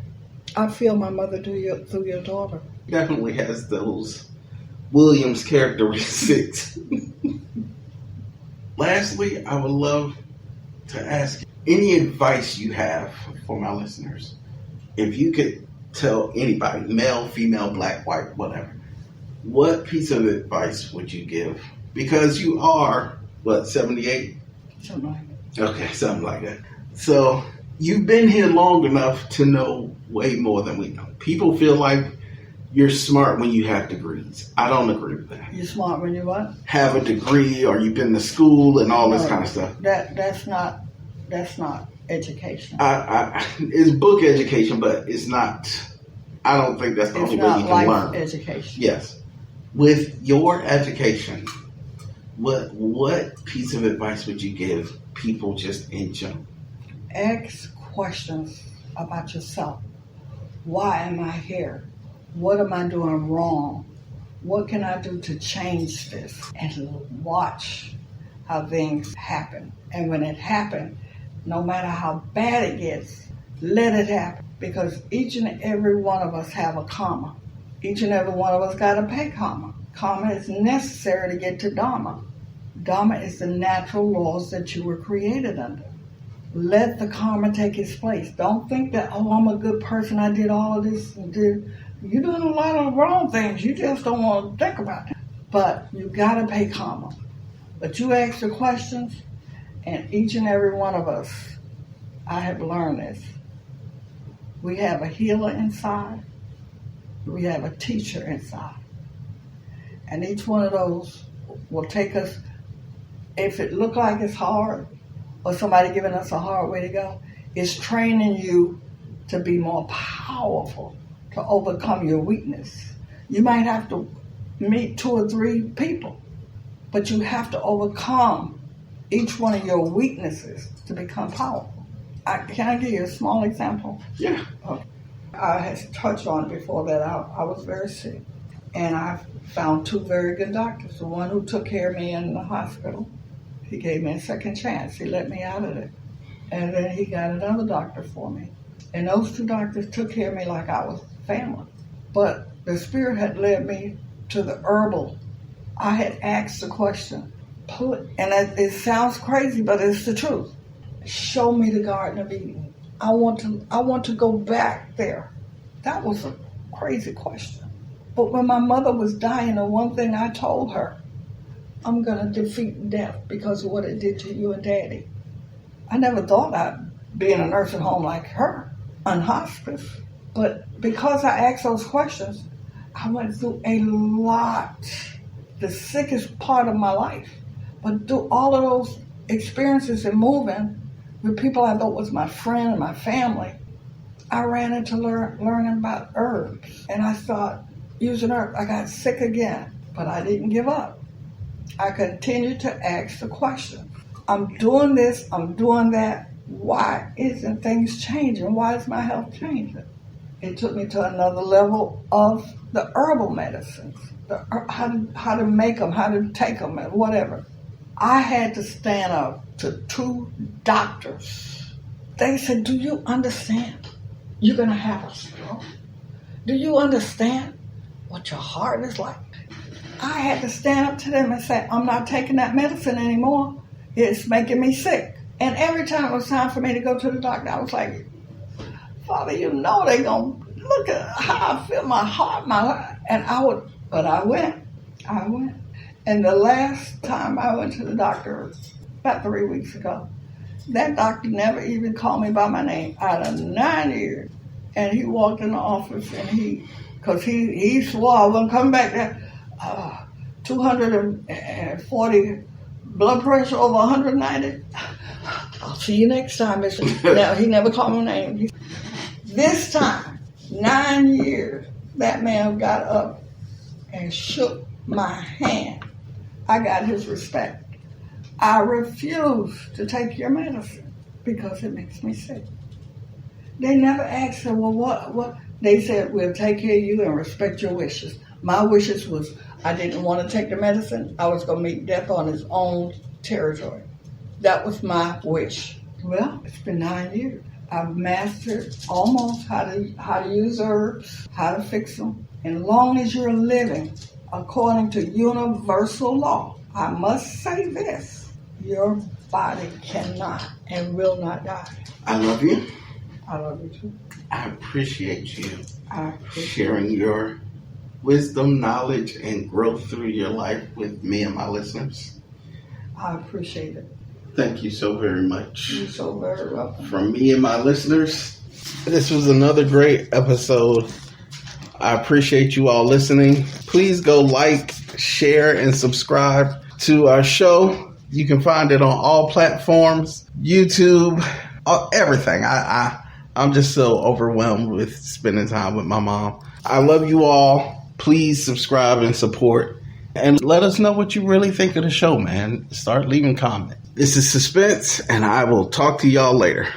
I feel my mother through your daughter. Definitely has those Williams characteristics. Lastly, I would love to ask any advice you have for my listeners. If you could tell anybody, male, female, black, white, whatever, what piece of advice would you give? Because you are, 78? Something like that. Okay, something like that. So you've been here long enough to know way more than we know. People feel like you're smart when you have degrees. I don't agree with that. You smart when you what? Have a degree, or you've been to school and all this kind of stuff. That's not education. It's book education, but it's not. I don't think that's the only way you can learn. Education. Yes. With your education, what piece of advice would you give people just in general? Ask questions about yourself. Why am I here? What am I doing wrong? What can I do to change this? And watch how things happen. And when it happens, no matter how bad it gets, let it happen. Because each and every one of us have a karma. Each and every one of us got to pay karma. Karma is necessary to get to Dharma. Dharma is the natural laws that you were created under. Let the karma take its place. Don't think that, oh, I'm a good person, I did all of this and did. You're doing a lot of wrong things. You just don't want to think about it. But you got to pay karma. But you ask the questions, and each and every one of us, I have learned this. We have a healer inside. We have a teacher inside. And each one of those will take us, if it look like it's hard, or somebody giving us a hard way to go, it's training you to be more powerful, to overcome your weakness. You might have to meet 2 or 3 people, but you have to overcome each one of your weaknesses to become powerful. Can I give you a small example? Yeah. I had touched on it before that. I was very sick, and I found 2 very good doctors. The one who took care of me in the hospital, he gave me a second chance. He let me out of it. And then he got another doctor for me. And those 2 doctors took care of me like I was family. But the Spirit had led me to the herbal. I had asked the question, and it sounds crazy, but it's the truth. Show me the Garden of Eden. I want to go back there. That was a crazy question. But when my mother was dying, the one thing I told her, I'm going to defeat death because of what it did to you and Daddy. I never thought I'd be in a nursing home like her, on hospice. But because I asked those questions, I went through a lot, the sickest part of my life. But through all of those experiences and moving with people I thought was my friend and my family, I ran into learning about herbs. And I started using herbs. I got sick again, but I didn't give up. I continued to ask the question. I'm doing this, I'm doing that. Why isn't things changing? Why is my health changing? It took me to another level of the herbal medicines, how to make them, how to take them, and whatever. I had to stand up to 2 doctors. They said, do you understand? You're going to have a stroke. Do you understand what your heart is like? I had to stand up to them and say, I'm not taking that medicine anymore. It's making me sick. And every time it was time for me to go to the doctor, I was like, Father, you know they're going to look at how I feel, my heart, but I went. And the last time I went to the doctor, about 3 weeks ago, that doctor never even called me by my name out of 9 years. And he walked in the office and because he swore I wouldn't come back there. 240 blood pressure over 190. I'll see you next time, Mister. Now, he never called my name. This time, 9 years, that man got up and shook my hand. I got his respect. I refuse to take your medicine because it makes me sick. They never asked her, well, what? They said, we'll take care of you and respect your wishes. My wishes was I didn't want to take the medicine. I was going to meet death on his own territory. That was my wish. Well, it's been 9 years. I've mastered almost how to use herbs, how to fix them. And as long as you're living according to universal law, I must say this, your body cannot and will not die. I love you. I love you too. I appreciate you sharing your wisdom, knowledge, and growth through your life with me and my listeners. I appreciate it. Thank you so very much. You're so very welcome. From me and my listeners, this was another great episode I appreciate you all listening. Please go like, share, and subscribe to our show. You can find it on all platforms, YouTube, everything. I'm just so overwhelmed with spending time with my mom. I love you all. Please subscribe and support. And let us know what you really think of the show, man. Start leaving comments. This is Suspense, and I will talk to y'all later.